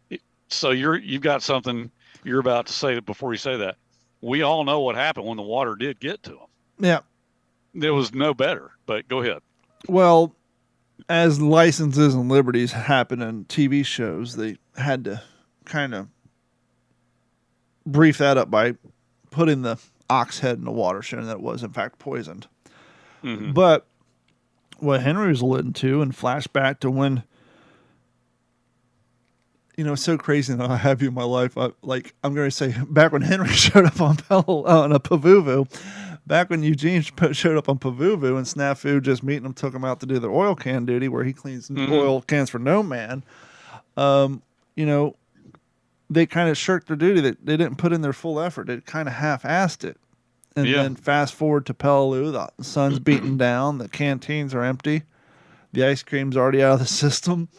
so you've got something you're about to say before you say that. We all know what happened when the water did get to him. Yeah. There was no better, but go ahead. Well, as licenses and liberties happen in TV shows, they had to kind of brief that up by putting the ox head in the water, showing that it was in fact poisoned. Mm-hmm. But what Henry was alluding to, and flashback to when, it's so crazy that I have you in my life. I'm going to say back when Henry showed up on a Pavuvu, back when Eugene showed up on Pavuvu and Snafu just meeting him, took him out to do their oil can duty where he cleans oil cans for no man. They kind of shirked their duty. They didn't put in their full effort. They kind of half-assed it. And then fast forward to Peleliu, the sun's beaten down, the canteens are empty, the ice cream's already out of the system.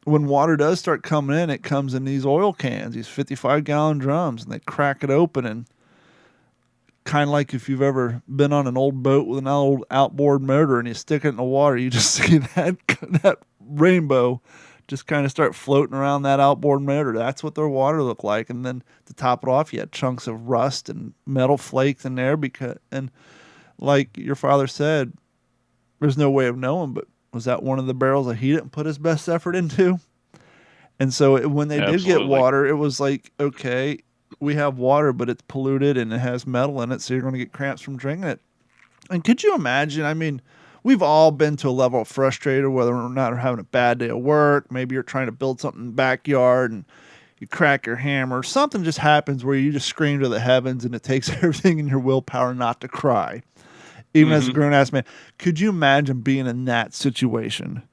When water does start coming in, it comes in these oil cans, these 55-gallon drums, and they crack it open. And kind of like if you've ever been on an old boat with an old outboard motor and you stick it in the water, you just see that rainbow just kind of start floating around that outboard motor. That's what their water looked like. And then to top it off, you had chunks of rust and metal flakes in there and like your father said, there's no way of knowing, but was that one of the barrels that he didn't put his best effort into? And so when they did get water, it was like, okay, we have water, but it's polluted and it has metal in it, so you're going to get cramps from drinking it. And could you imagine? I mean, we've all been to a level of frustrated, whether or not we're having a bad day of work. Maybe you're trying to build something in the backyard and you crack your hammer. Something just happens where you just scream to the heavens and it takes everything in your willpower not to cry. Even as a grown-ass man. Could you imagine being in that situation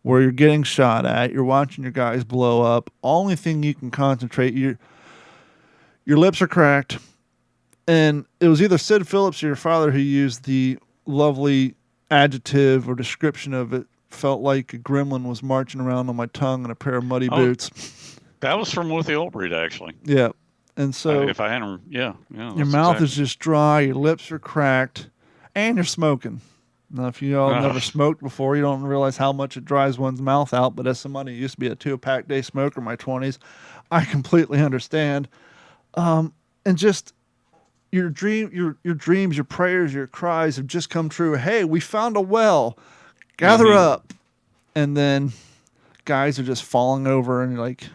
where you're getting shot at, you're watching your guys blow up, only thing you can concentrate, your lips are cracked, and it was either Sid Phillips or your father who used the lovely adjective or description of it, felt like a gremlin was marching around on my tongue in a pair of muddy boots. That was from With the Old Breed, actually. Yeah. And so if I hadn't, your mouth is just dry, your lips are cracked, and you're smoking. Now, if you all never smoked before, you don't realize how much it dries one's mouth out. But as somebody who used to be a 2-pack day smoker in my 20s, I completely understand. And just your dreams, your prayers, your cries have just come true. Hey, we found a well. Gather up. And then guys are just falling over, and like,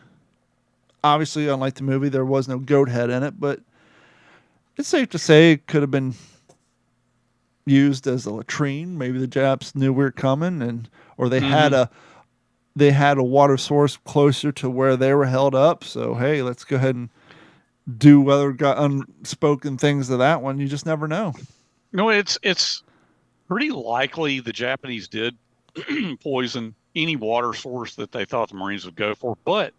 obviously, unlike the movie, there was no goat head in it, but it's safe to say it could have been used as a latrine. Maybe the Japs knew we were coming, or they had a water source closer to where they were held up. So hey, let's go ahead and do whether got unspoken things to that one. You just never know. No, it's pretty likely the Japanese did poison any water source that they thought the Marines would go for. But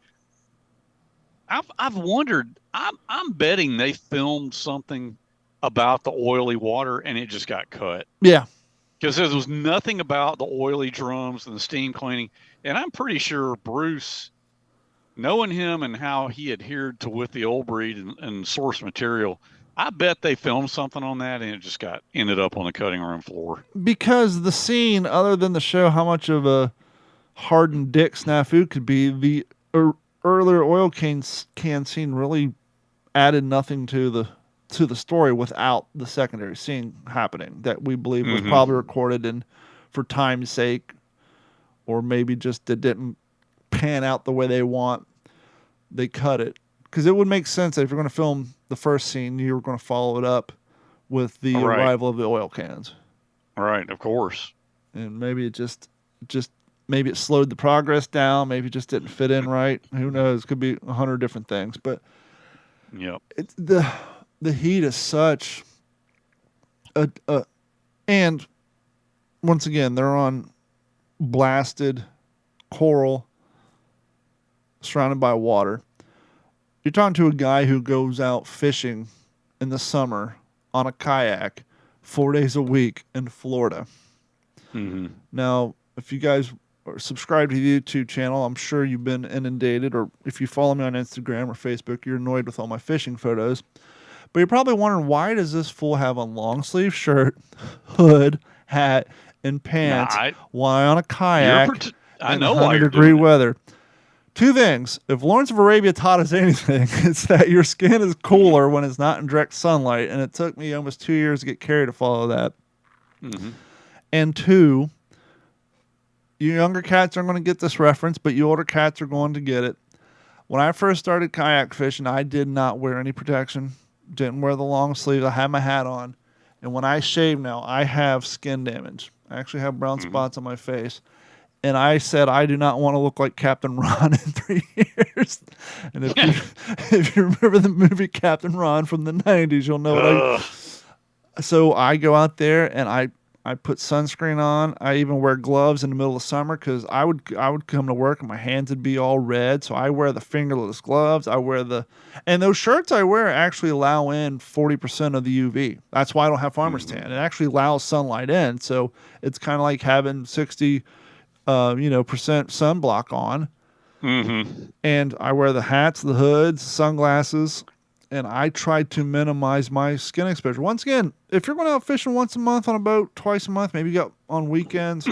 I've wondered. I'm betting they filmed something about the oily water and it just got cut. Yeah. Because there was nothing about the oily drums and the steam cleaning. And I'm pretty sure Bruce, knowing him and how he adhered to With the Old Breed and source material, I bet they filmed something on that and it just ended up on the cutting room floor. Because the scene, other than to show how much of a hardened dick Snafu could be, the earlier oil can scene really added nothing to the story without the secondary scene happening that we believe was probably recorded and for time's sake, or maybe just it didn't pan out the way they want. They cut it because it would make sense that if you're going to film the first scene, you were going to follow it up with the arrival of the oil cans. Right, of course. And maybe it just maybe it slowed the progress down. Maybe it just didn't fit in right. Who knows? Could be 100 different things. But it's the heat is such and once again, they're on blasted coral surrounded by water. You're talking to a guy who goes out fishing in the summer on a kayak 4 days a week in Florida. Now, if you guys or subscribe to the YouTube channel, I'm sure you've been inundated, or if you follow me on Instagram or Facebook, you're annoyed with all my fishing photos. But you're probably wondering, why does this fool have a long sleeve shirt, hood, hat, and pants? Why on a kayak in 100-degree weather? Two things. If Lawrence of Arabia taught us anything, it's that your skin is cooler when it's not in direct sunlight. And it took me almost 2 years to get Carrie to follow that. Mm-hmm. And two, you younger cats aren't going to get this reference, but you older cats are going to get it. When I first started kayak fishing, I did not wear any protection. Didn't wear the long sleeves. I had my hat on. And when I shave now, I have skin damage. I actually have brown spots on my face. And I said, I do not want to look like Captain Ron in 3 years. And if you remember the movie Captain Ron from the 90s, you'll know what So I go out there and I put sunscreen on. I even wear gloves in the middle of summer because I would come to work and my hands would be all red. So I wear the fingerless gloves. And those shirts I wear actually allow in 40% of the UV. That's why I don't have farmer's tan. It actually allows sunlight in. So it's kind of like having 60% sunblock on. Mm-hmm. And I wear the hats, the hoods, sunglasses, and I try to minimize my skin exposure. Once again, if you're going out fishing once a month on a boat, twice a month, maybe you got on weekends,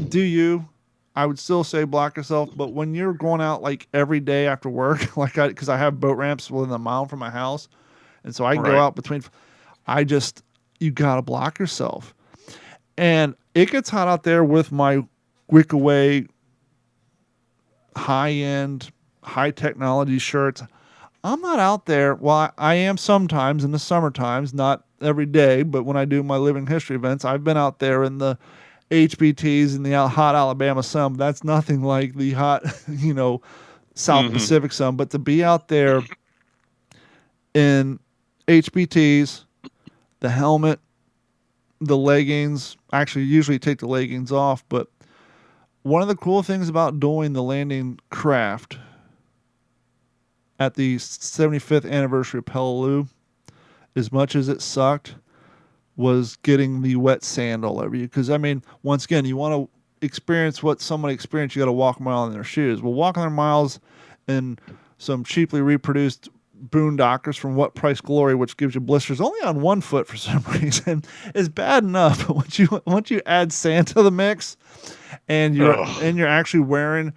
do you? I would still say block yourself. But when you're going out like every day after work, because I have boat ramps within a mile from my house, and so I can go out between. You got to block yourself. And it gets hot out there with my Wickaway high-end, high-technology shirts. I'm not out there. Well, I am sometimes in the summer times, not every day, but when I do my living history events, I've been out there in the HBTs in the hot Alabama sun. But that's nothing like the hot, South Pacific sun. But to be out there in HBTs, the helmet, the leggings, actually usually take the leggings off, but one of the cool things about doing the landing craft at the 75th anniversary of Peleliu, as much as it sucked, was getting the wet sand all over you. Because, once again, you want to experience what somebody experienced, you got to walk a mile in their shoes. Well, walking their miles in some cheaply reproduced boondockers from What Price Glory, which gives you blisters only on one foot for some reason, is bad enough. But once you add sand to the mix, and you're actually wearing,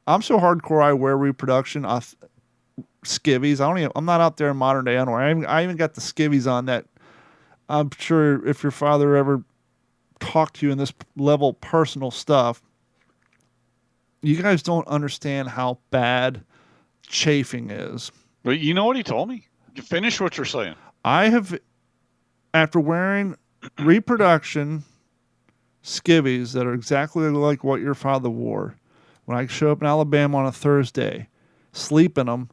I'm so hardcore, I wear reproduction skivvies. I'm not out there in modern day underwear. I even got the skivvies on that. I'm sure if your father ever talked to you in this level personal stuff, you guys don't understand how bad chafing is. But you know what he told me? Finish what you're saying. I have, after wearing reproduction skivvies that are exactly like what your father wore, when I show up in Alabama on a Thursday, sleep in them,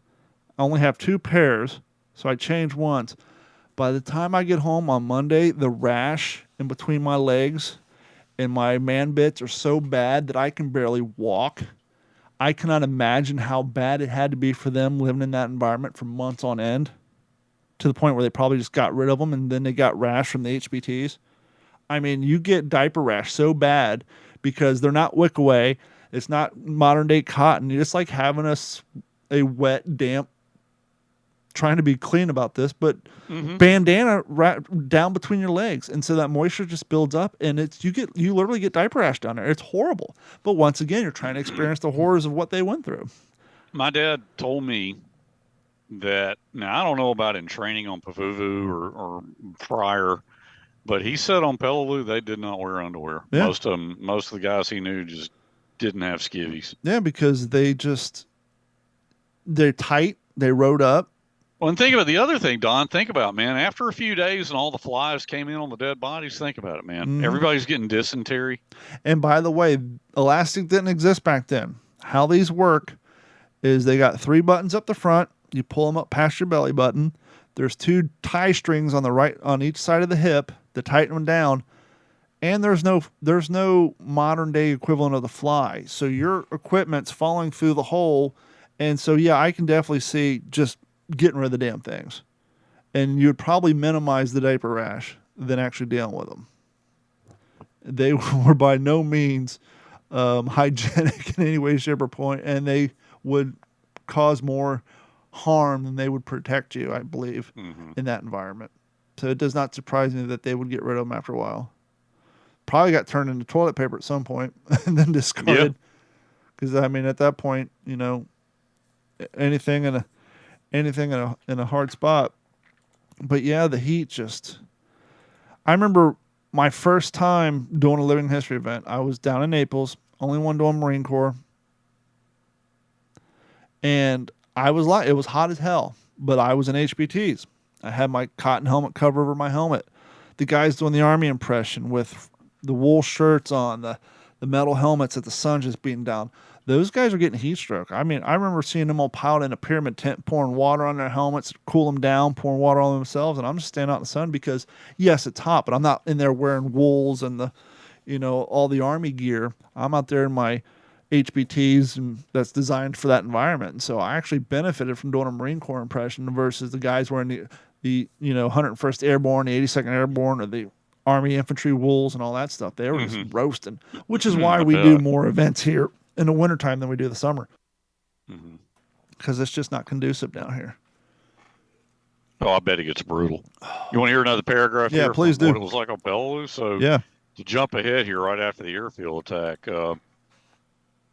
I only have 2 pairs, so I change once. By the time I get home on Monday, the rash in between my legs and my man bits are so bad that I can barely walk. I cannot imagine how bad it had to be for them living in that environment for months on end, to the point where they probably just got rid of them and then they got rash from the HBTs. You get diaper rash so bad because they're not Wickaway. It's not modern day cotton. You're just like having a wet, damp, trying to be clean about this, but bandana down between your legs. And so that moisture just builds up and you literally get diaper rash down there. It's horrible. But once again, you're trying to experience the horrors of what they went through. My dad told me that, now I don't know about in training on Pavuvu or prior, but he said on Peleliu they did not wear underwear. Yeah. Most of the guys he knew just didn't have skivvies. Yeah, because they're tight, they rode up. Well, and think about the other thing, Don. Think about, man, after a few days and all the flies came in on the dead bodies, think about it, man. Everybody's getting dysentery. And by the way, elastic didn't exist back then. How these work is they got 3 buttons up the front. You pull them up past your belly button. There's 2 tie strings on each side of the hip to tighten them down. And there's no modern day equivalent of the fly. So your equipment's falling through the hole. And so, yeah, I can definitely see just getting rid of the damn things. And you would probably minimize the diaper rash than actually dealing with them. They were by no means hygienic in any way, shape, or point, and they would cause more harm than they would protect you, I believe, in that environment. So it does not surprise me that they would get rid of them after a while. Probably got turned into toilet paper at some point and then discarded. Because I mean, at that point, you know, anything in a hard spot. But yeah, the heat just. I remember my first time doing a living history event. I was down in Naples, only one doing Marine Corps, and it was hot as hell, but I was in HBTs. I had my cotton helmet cover over my helmet. The guys doing the Army impression with the wool shirts on, the metal helmets that the sun just beating down. Those guys are getting heat stroke. I mean, I remember seeing them all piled in a pyramid tent, pouring water on their helmets, cool them down, pouring water on themselves, and I'm just standing out in the sun because, yes, it's hot, but I'm not in there wearing wools and all the Army gear. I'm out there in my HBTs, and that's designed for that environment. And so I actually benefited from doing a Marine Corps impression versus the guys wearing the 101st Airborne, the 82nd Airborne, or the Army infantry wools and all that stuff. They were just roasting, which is why we do more events here in the wintertime than we do the summer. Because it's just not conducive down here. Oh, I bet it gets brutal. You want to hear another paragraph here? Yeah, please do. What it was like on Belarus? So yeah. To jump ahead here right after the airfield attack,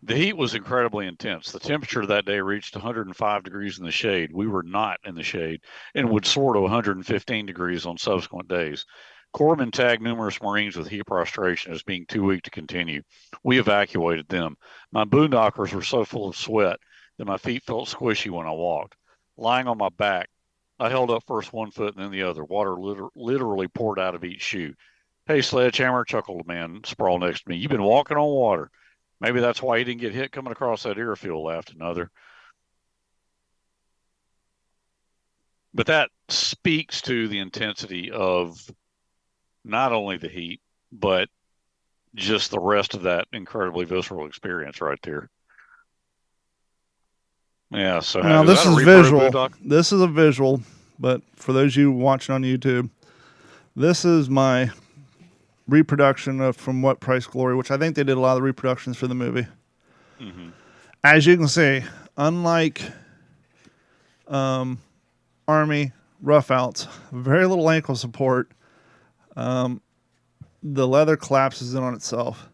the heat was incredibly intense. The temperature that day reached 105 degrees in the shade. We were not in the shade and would soar to 115 degrees on subsequent days. Corpsmen tagged numerous Marines with heat prostration as being too weak to continue. We evacuated them. My boondockers were so full of sweat that my feet felt squishy when I walked. Lying on my back, I held up first one foot and then the other. Water literally poured out of each shoe. Hey, Sledgehammer, chuckled a man sprawled next to me. You've been walking on water. Maybe that's why you didn't get hit coming across that airfield, laughed another. But that speaks to the intensity of not only the heat, but just the rest of that incredibly visceral experience right there. Yeah, so now this is visual. This is a visual, but for those of you watching on YouTube, this is my reproduction of From What Price Glory, which I think they did a lot of the reproductions for the movie. As you can see, unlike Army roughouts, very little ankle support. The leather collapses in on itself.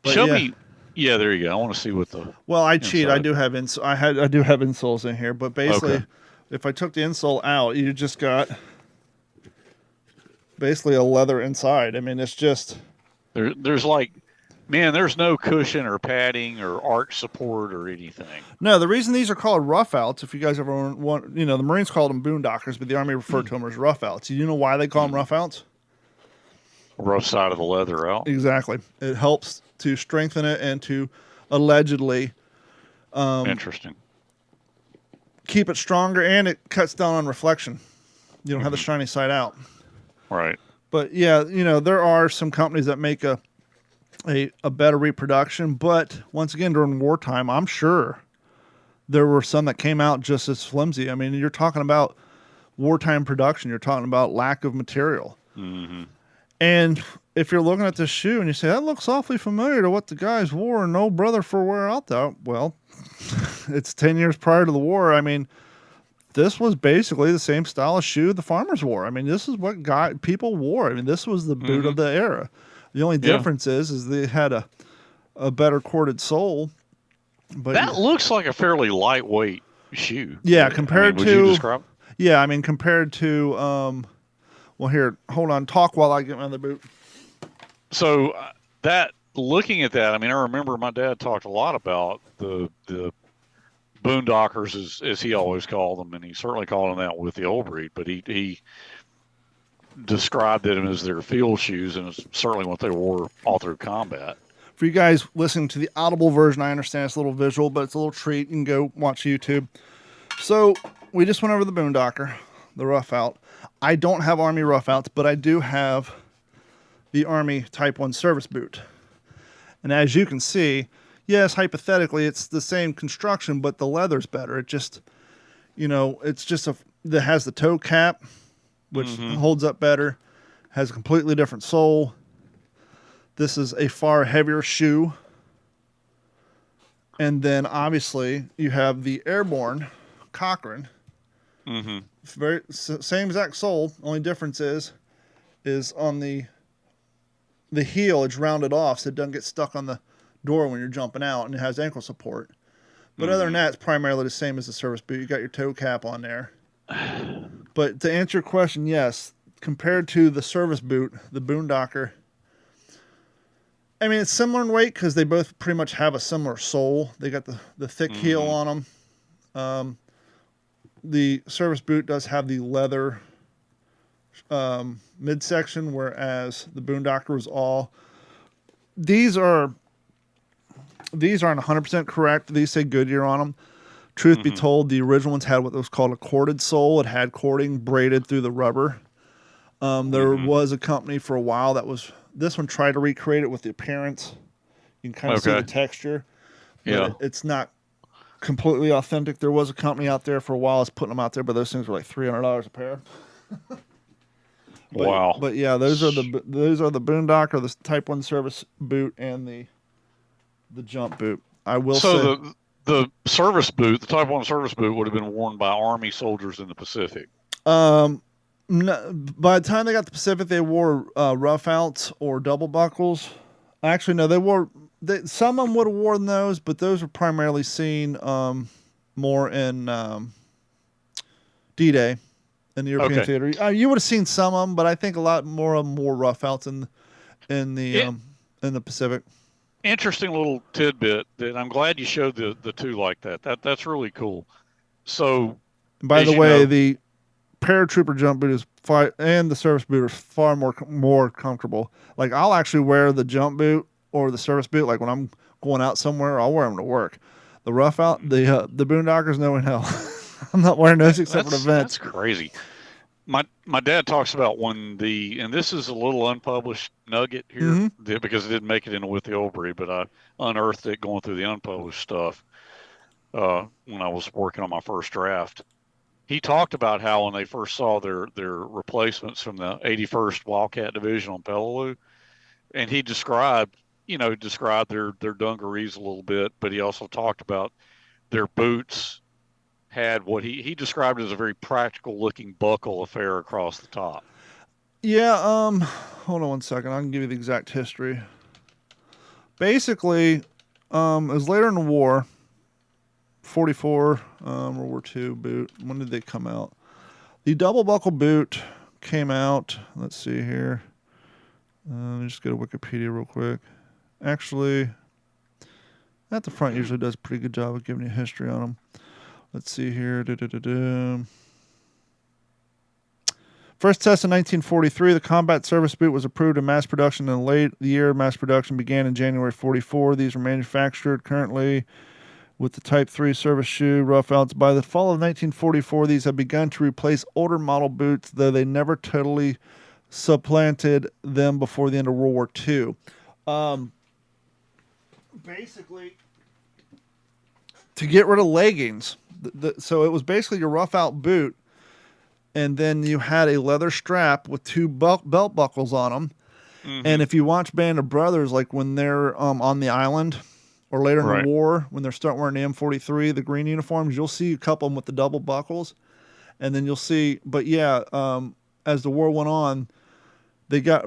But Show me. Yeah, there you go. I want to see what the. Well, I cheat. I do have I do have insoles in here, but basically, if I took the insole out, you just got basically a leather inside. I mean, it's just there's like, man, there's no cushion or padding or arch support or anything. No, the reason these are called roughouts, if you guys ever want, the Marines called them boondockers, but the Army referred to them as roughouts. You know why they call them roughouts? Rough side of the leather out. Exactly. It helps to strengthen it and to allegedly interesting. Keep it stronger, and it cuts down on reflection. You don't have the shiny side out. Right. But yeah, there are some companies that make a better reproduction, but once again, during wartime, I'm sure there were some that came out just as flimsy. I mean, you're talking about wartime production. You're talking about lack of material. And if you're looking at this shoe and you say, that looks awfully familiar to what the guys wore and no brother for wear out there. Well, it's 10 years prior to the war. I mean, this was basically the same style of shoe the farmers wore. I mean, this is what people wore. I mean, this was the boot of the era. The only difference is they had a better corded sole. But that looks like a fairly lightweight shoe. Yeah, compared would you describe? Yeah, I mean, compared to well, here, hold on. Talk while I get my other boot. So looking at that, I mean, I remember my dad talked a lot about the boondockers, as he always called them, and he certainly called them that with the old breed. But he described them as their field shoes, and it's certainly what they wore all through combat. For you guys listening to the audible version, I understand it's a little visual, but it's a little treat. You can go watch YouTube. So we just went over the boondocker, the rough out. I don't have Army roughouts, but I do have the Army Type 1 service boot. And as you can see, yes, hypothetically, it's the same construction, but the leather's better. It just, it's just that has the toe cap, which holds up better, has a completely different sole. This is a far heavier shoe. And then obviously you have the airborne Cochrane. Mm-hmm. Same exact sole. Only difference is on the heel, it's rounded off so it doesn't get stuck on the door when you're jumping out, and it has ankle support. But other than that, it's primarily the same as the service boot. You got your toe cap on there. But to answer your question, yes, compared to the service boot, the Boondocker, I mean, it's similar in weight because they both pretty much have a similar sole. They got the thick heel on them. The service boot does have the leather midsection, whereas the Boondocker was all. These aren't 100% correct. These say Goodyear on them. Truth be told, the original ones had what was called a corded sole. It had cording braided through the rubber. There was a company for a while this one tried to recreate it with the appearance. You can kind of see the texture. But it's not completely authentic. There was a company out there for a while that's putting them out there, but those things were like $300 a pair. Wow. But yeah, those are the Boondocker, the Type 1 service boot, and the jump boot. I will say. So the service boot, the Type 1 service boot, would have been worn by Army soldiers in the Pacific. No, by the time they got to the Pacific, they wore rough outs or double buckles. Actually, no, some of them would have worn those, but those were primarily seen more in D-Day in the European theater. You would have seen some of them, but I think a lot more of them wore rough outs in the Pacific. Interesting little tidbit that I'm glad you showed the two like that. That's really cool. So, by the way, the paratrooper jump boot and the service boot are far more comfortable. Like, I'll actually wear the jump boot or the service boot. Like when I'm going out somewhere, I'll wear them to work. The rough out, the Boondockers, no in hell. I'm not wearing those except for events. That's crazy. My dad talks about and this is a little unpublished nugget here because it didn't make it in with the Oldbury, but I unearthed it going through the unpublished stuff when I was working on my first draft. He talked about how when they first saw their replacements from the 81st Wildcat Division on Peleliu, and he described their dungarees a little bit, but he also talked about their boots had what he described as a very practical looking buckle affair across the top. Yeah, hold on one second. I can give you the exact history. Basically, it was later in the war, 44, World War II boot. When did they come out? The double buckle boot came out, let's see here. Let me just go to Wikipedia real quick. Actually, at the front usually does a pretty good job of giving you history on them. Let's see here. First test in 1943, the combat service boot was approved in mass production in late the year. Mass production began in January 44. These were manufactured currently with the Type 3 service shoe rough outs. By the fall of 1944, these had begun to replace older model boots, though they never totally supplanted them before the end of World War II. Basically, to get rid of leggings, so it was basically your rough out boot, and then you had a leather strap with two belt buckles on them. And if you watch Band of Brothers, like when they're on the island or later in the war, when they're starting wearing the M43, the green uniforms, you'll see a couple of them with the double buckles. And then you'll see, but yeah, as the war went on, they got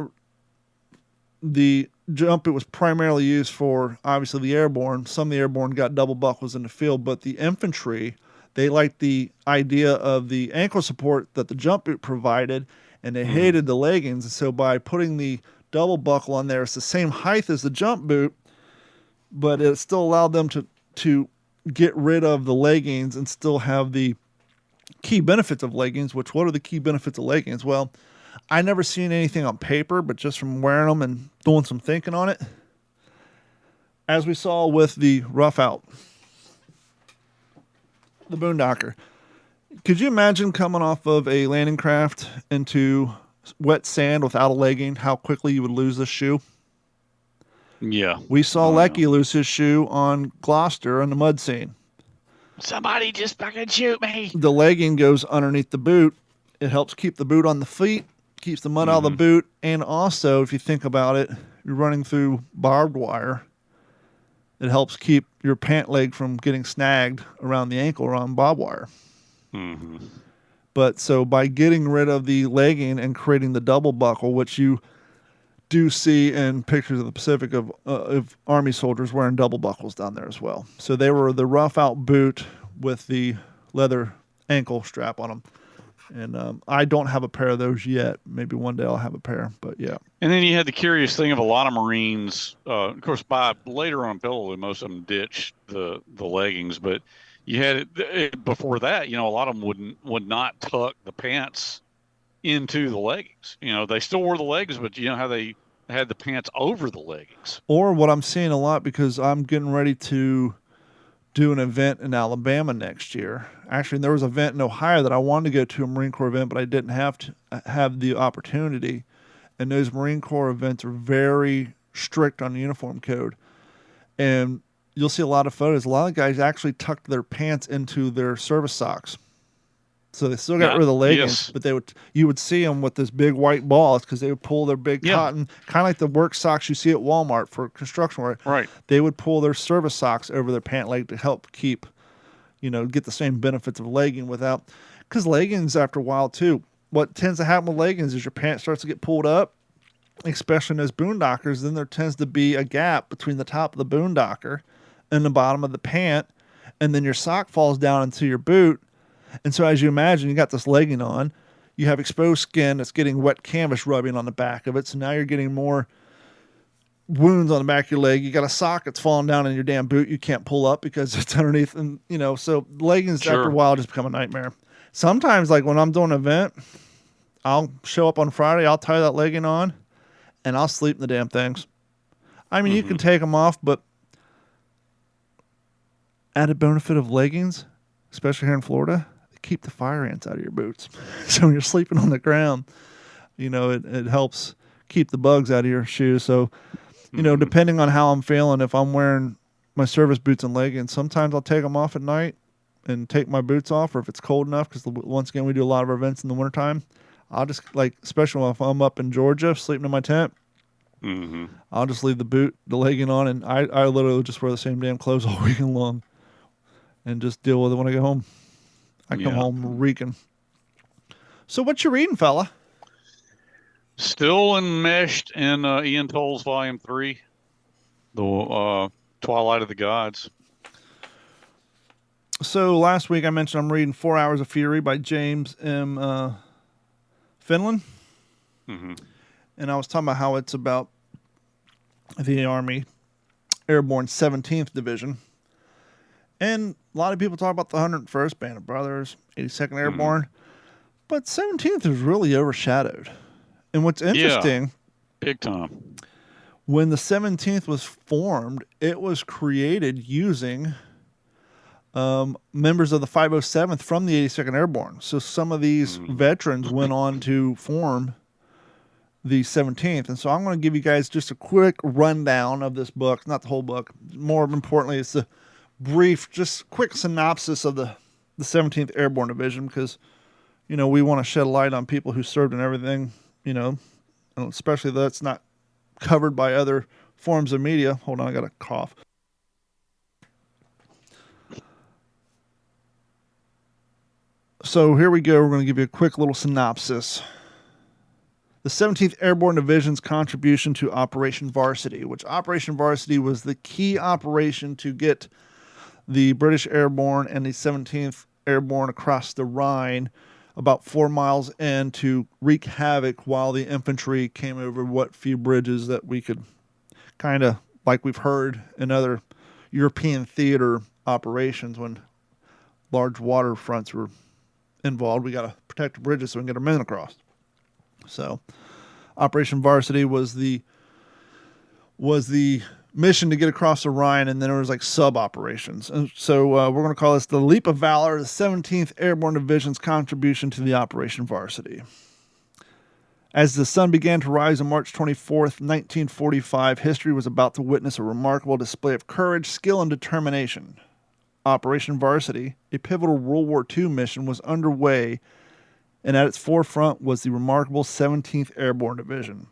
the jump. It was primarily used for, obviously, the airborne. Some of the airborne got double buckles in the field, but the infantry, they liked the idea of the ankle support that the jump boot provided, and they hated the leggings. And so by putting the double buckle on there, it's the same height as the jump boot, but it still allowed them to get rid of the leggings and still have the key benefits of leggings. Which, what are the key benefits of leggings? Well, I never seen anything on paper, but just from wearing them and doing some thinking on it, as we saw with the rough out, the Boondocker. Could you imagine coming off of a landing craft into wet sand without a legging, how quickly you would lose this shoe? Yeah. We saw Lecky lose his shoe on Gloucester in the mud scene. Somebody just fucking shoot me. The legging goes underneath the boot. It helps keep the boot on the feet, keeps the mud out of the boot, and also, if you think about it, you're running through barbed wire. It helps keep your pant leg from getting snagged around the ankle around barbed wire. Mm-hmm. But so by getting rid of the legging and creating the double buckle, which you do see in pictures of the Pacific of Army soldiers wearing double buckles down there as well. So they were the rough out boot with the leather ankle strap on them. And I don't have a pair of those yet. Maybe one day I'll have a pair, but yeah. And then you had the curious thing of a lot of Marines, of course, by later on Pillow, most of them ditched the leggings, but you had it before that, a lot of them would not tuck the pants into the leggings. They still wore the leggings, but you know how they had the pants over the leggings. Or what I'm seeing a lot, because I'm getting ready to do an event in Alabama next year. Actually, there was an event in Ohio that I wanted to go to, a Marine Corps event, but I didn't have the opportunity. And those Marine Corps events are very strict on the uniform code. And you'll see a lot of photos. A lot of guys actually tucked their pants into their service socks. So they still got rid of the leggings, but you would see them with this big white balls because they would pull their big cotton, kind of like the work socks you see at Walmart for construction work. Right. They would pull their service socks over their pant leg to help keep, get the same benefits of legging without, because leggings after a while too, what tends to happen with leggings is your pants starts to get pulled up, especially in those boondockers. Then there tends to be a gap between the top of the boondocker and the bottom of the pant, and then your sock falls down into your boot. And so as you imagine, you got this legging on, you have exposed skin that's getting wet canvas rubbing on the back of it. So now you're getting more wounds on the back of your leg. You got a sock that's falling down in your damn boot you can't pull up because it's underneath. And, so leggings after a while just become a nightmare. Sometimes, like when I'm doing an event, I'll show up on Friday, I'll tie that legging on, and I'll sleep in the damn things. I mean, you can take them off, but added benefit of leggings, especially here in Florida, keep the fire ants out of your boots. So when you're sleeping on the ground, it helps keep the bugs out of your shoes. So, depending on how I'm feeling, if I'm wearing my service boots and leggings, sometimes I'll take them off at night and take my boots off, or if it's cold enough, because once again, we do a lot of our events in the wintertime. I'll just, especially if I'm up in Georgia, sleeping in my tent, I'll just leave the legging on, and I literally just wear the same damn clothes all weekend long and just deal with it when I get home. I come home reeking. So what you reading, fella? Still enmeshed in Ian Toll's Volume 3, The Twilight of the Gods. So last week I mentioned I'm reading 4 Hours of Fury by James M. Finland. And I was talking about how it's about the Army Airborne 17th Division. And a lot of people talk about the 101st Band of Brothers, 82nd Airborne, but 17th is really overshadowed. And what's interesting, big time, when the 17th was formed, it was created using members of the 507th from the 82nd Airborne. So some of these veterans went on to form the 17th. And so I'm going to give you guys just a quick rundown of this book, not the whole book. More importantly, it's the brief, just quick synopsis of the 17th Airborne Division, because, we want to shed a light on people who served and everything, and especially that's not covered by other forms of media. Hold on, I got a cough. So here we go. We're going to give you a quick little synopsis. The 17th Airborne Division's contribution to Operation Varsity, which Operation Varsity was the key operation to get the British Airborne and the 17th Airborne across the Rhine about 4 miles in to wreak havoc while the infantry came over what few bridges that we could kind of, like we've heard in other European theater operations when large waterfronts were involved. We got to protect the bridges so we can get our men across. So Operation Varsity was the mission to get across the Rhine, and then there was like sub-operations. And so we're going to call this the Leap of Valor, the 17th Airborne Division's contribution to the Operation Varsity. As the sun began to rise on March 24th, 1945, history was about to witness a remarkable display of courage, skill, and determination. Operation Varsity, a pivotal World War II mission, was underway, and at its forefront was the remarkable 17th Airborne Division.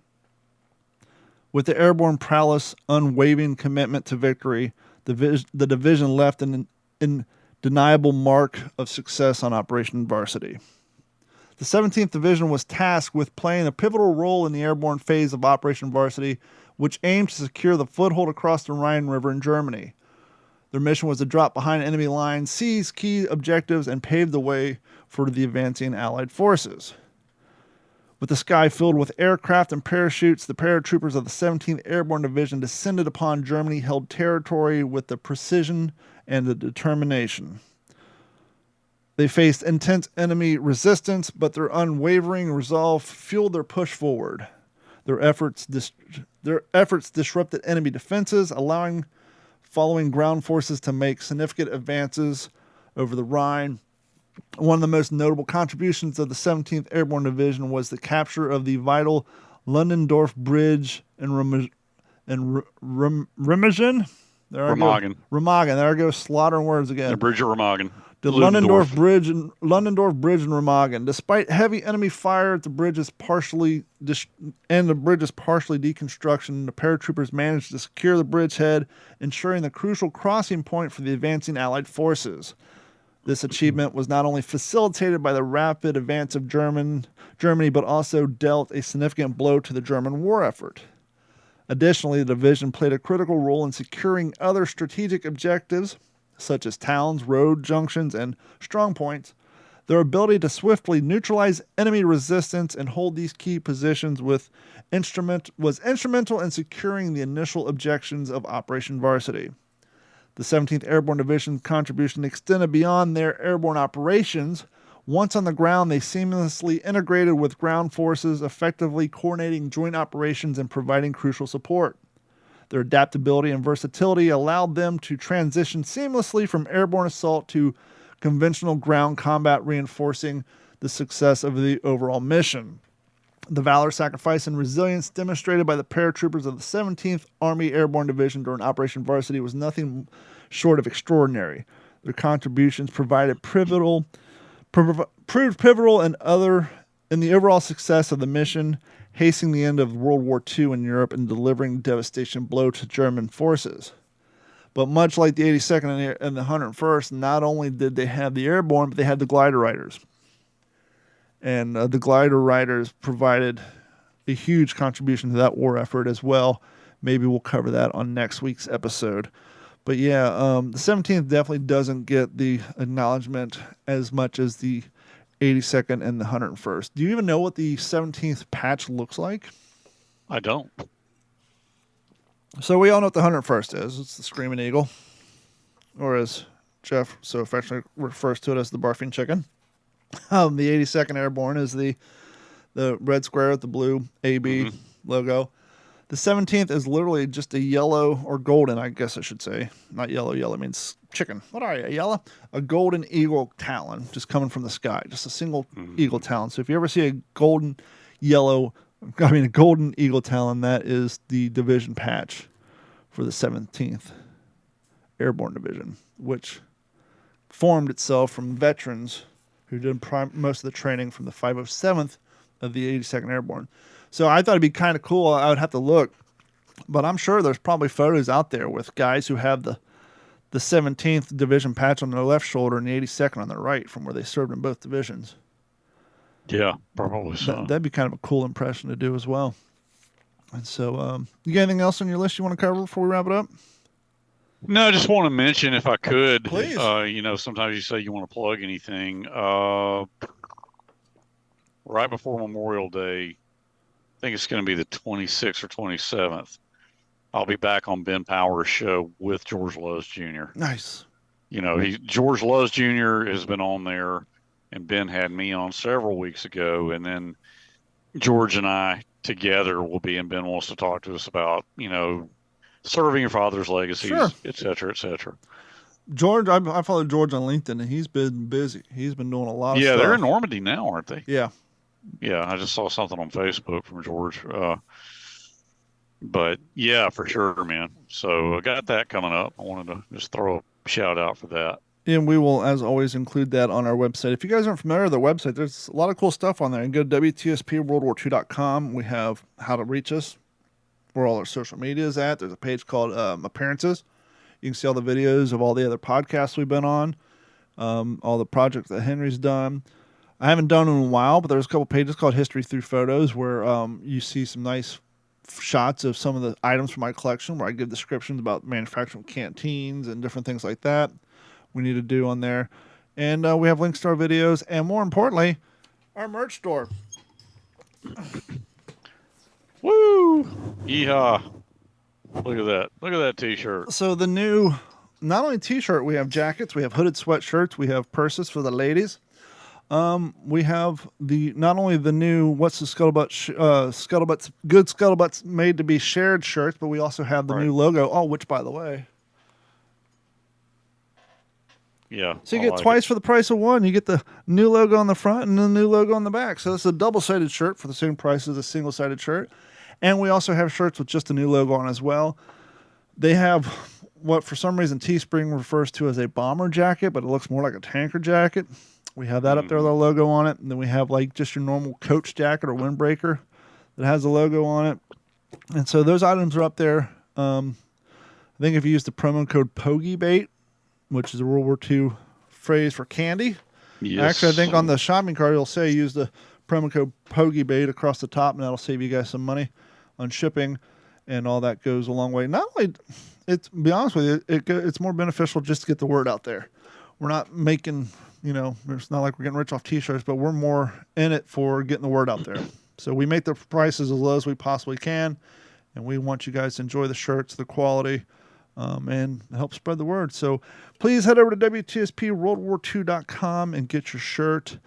With the airborne prowess, unwavering commitment to victory, The division left an undeniable mark of success on Operation Varsity. The 17th Division was tasked with playing a pivotal role in the airborne phase of Operation Varsity, which aimed to secure the foothold across the Rhine River in Germany. Their mission was to drop behind enemy lines, seize key objectives, and pave the way for the advancing Allied forces. With the sky filled with aircraft and parachutes, the paratroopers of the 17th Airborne Division descended upon Germany-held territory with the precision and the determination. They faced intense enemy resistance, but their unwavering resolve fueled their push forward. Their efforts disrupted enemy defenses, allowing following ground forces to make significant advances over the Rhine. One of the most notable contributions of the 17th Airborne Division was the capture of the vital Ludendorff Bridge in Remagen. Remagen. There I go, slaughtering words again. The Bridge of Remagen. The Ludendorff Bridge in Remagen. Despite heavy enemy fire at the bridge's partially deconstruction, the paratroopers managed to secure the bridgehead, ensuring the crucial crossing point for the advancing Allied forces. This achievement was not only facilitated by the rapid advance of Germany, but also dealt a significant blow to the German war effort. Additionally, the division played a critical role in securing other strategic objectives, such as towns, road junctions, and strongpoints. Their ability to swiftly neutralize enemy resistance and hold these key positions was instrumental in securing the initial objectives of Operation Varsity. The 17th Airborne Division's contribution extended beyond their airborne operations. Once on the ground, they seamlessly integrated with ground forces, effectively coordinating joint operations and providing crucial support. Their adaptability and versatility allowed them to transition seamlessly from airborne assault to conventional ground combat, reinforcing the success of the overall mission. The valor, sacrifice, and resilience demonstrated by the paratroopers of the 17th Army Airborne Division during Operation Varsity was nothing short of extraordinary. Their contributions proved pivotal in the overall success of the mission, hastening the end of World War II in Europe and delivering a devastation blow to German forces. But much like the 82nd and the 101st, not only did they have the airborne, but they had the glider riders. And the glider riders provided a huge contribution to that war effort as well. Maybe we'll cover that on next week's episode. But yeah, the 17th definitely doesn't get the acknowledgement as much as the 82nd and the 101st. Do you even know what the 17th patch looks like? I don't. So we all know what the 101st is. It's the Screaming Eagle, or as Jeff so affectionately refers to it as the Barfing Chicken. The 82nd Airborne is the red square with the blue AB logo. The 17th is literally just a yellow or golden, I guess I should say. Not yellow. Yellow means chicken. What are you, a yellow? A golden eagle talon just coming from the sky. Just a single eagle talon. So if you ever see a golden eagle talon, that is the division patch for the 17th Airborne Division, which formed itself from veterans who did most of the training from the 507th of the 82nd Airborne. So I thought it'd be kind of cool. I would have to look, but I'm sure there's probably photos out there with guys who have the 17th Division patch on their left shoulder and the 82nd on their right from where they served in both divisions. Yeah, probably so. That'd be kind of a cool impression to do as well. And so, you got anything else on your list you want to cover before we wrap it up? No, I just want to mention, if I could, please. Sometimes you say you want to plug anything. Right before Memorial Day, I think it's going to be the 26th or 27th. I'll be back on Ben Power's show with George Lowe's Jr. Nice. George Lowe's Jr. has been on there, and Ben had me on several weeks ago, and then George and I together will be, and Ben wants to talk to us about, serving your father's legacies, sure, et cetera, et cetera. George, I follow George on LinkedIn, and he's been busy. He's been doing a lot of stuff. Yeah, they're in Normandy now, aren't they? Yeah. Yeah, I just saw something on Facebook from George. But yeah, for sure, man. So I got that coming up. I wanted to just throw a shout out for that. And we will, as always, include that on our website. If you guys aren't familiar with our website, there's a lot of cool stuff on there. You can go to WTSPWWWII.com. We have how to reach us, where all our social media is at. There's a page called appearances. You can see all the videos of all the other podcasts we've been on, all the projects that Henry's done. I haven't done in a while, but there's a couple pages called History Through Photos where you see some nice shots of some of the items from my collection where I give descriptions about manufacturing canteens and different things like that we need to do on there. And we have links to our videos and, more importantly, our merch store. Woo! Yeehaw! Look at that. Look at that T-shirt. So the new, not only T-shirt, we have jackets, we have hooded sweatshirts, we have purses for the ladies. We have not only the new What's the Scuttlebutt Scuttlebutts Good Scuttlebutts Made to Be Shared shirts, but we also have the new logo. Oh, which, by the way, yeah. So you get twice for the price of one. You get the new logo on the front and the new logo on the back. So it's a double-sided shirt for the same price as a single-sided shirt. And we also have shirts with just a new logo on as well. They have what, for some reason, Teespring refers to as a bomber jacket, but it looks more like a tanker jacket. We have that up there with our logo on it. And then we have like just your normal coach jacket or windbreaker that has a logo on it. And so those items are up there. I think if you use the promo code POGIEBAIT, which is a World War II phrase for candy. Yes. Actually, I think on the shopping cart, it'll say use the promo code POGIEBAIT across the top, and that'll save you guys some money on shipping, and all that goes a long way. Not only, to be honest with you, it's more beneficial just to get the word out there. We're not making, it's not like we're getting rich off T-shirts, but we're more in it for getting the word out there. So we make the prices as low as we possibly can, and we want you guys to enjoy the shirts, the quality, and help spread the word. So please head over to WTSPWWII.com and get your shirt.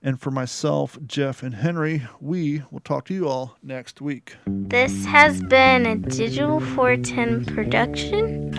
And for myself, Jeff, and Henry, we will talk to you all next week. This has been a Digital 410 production.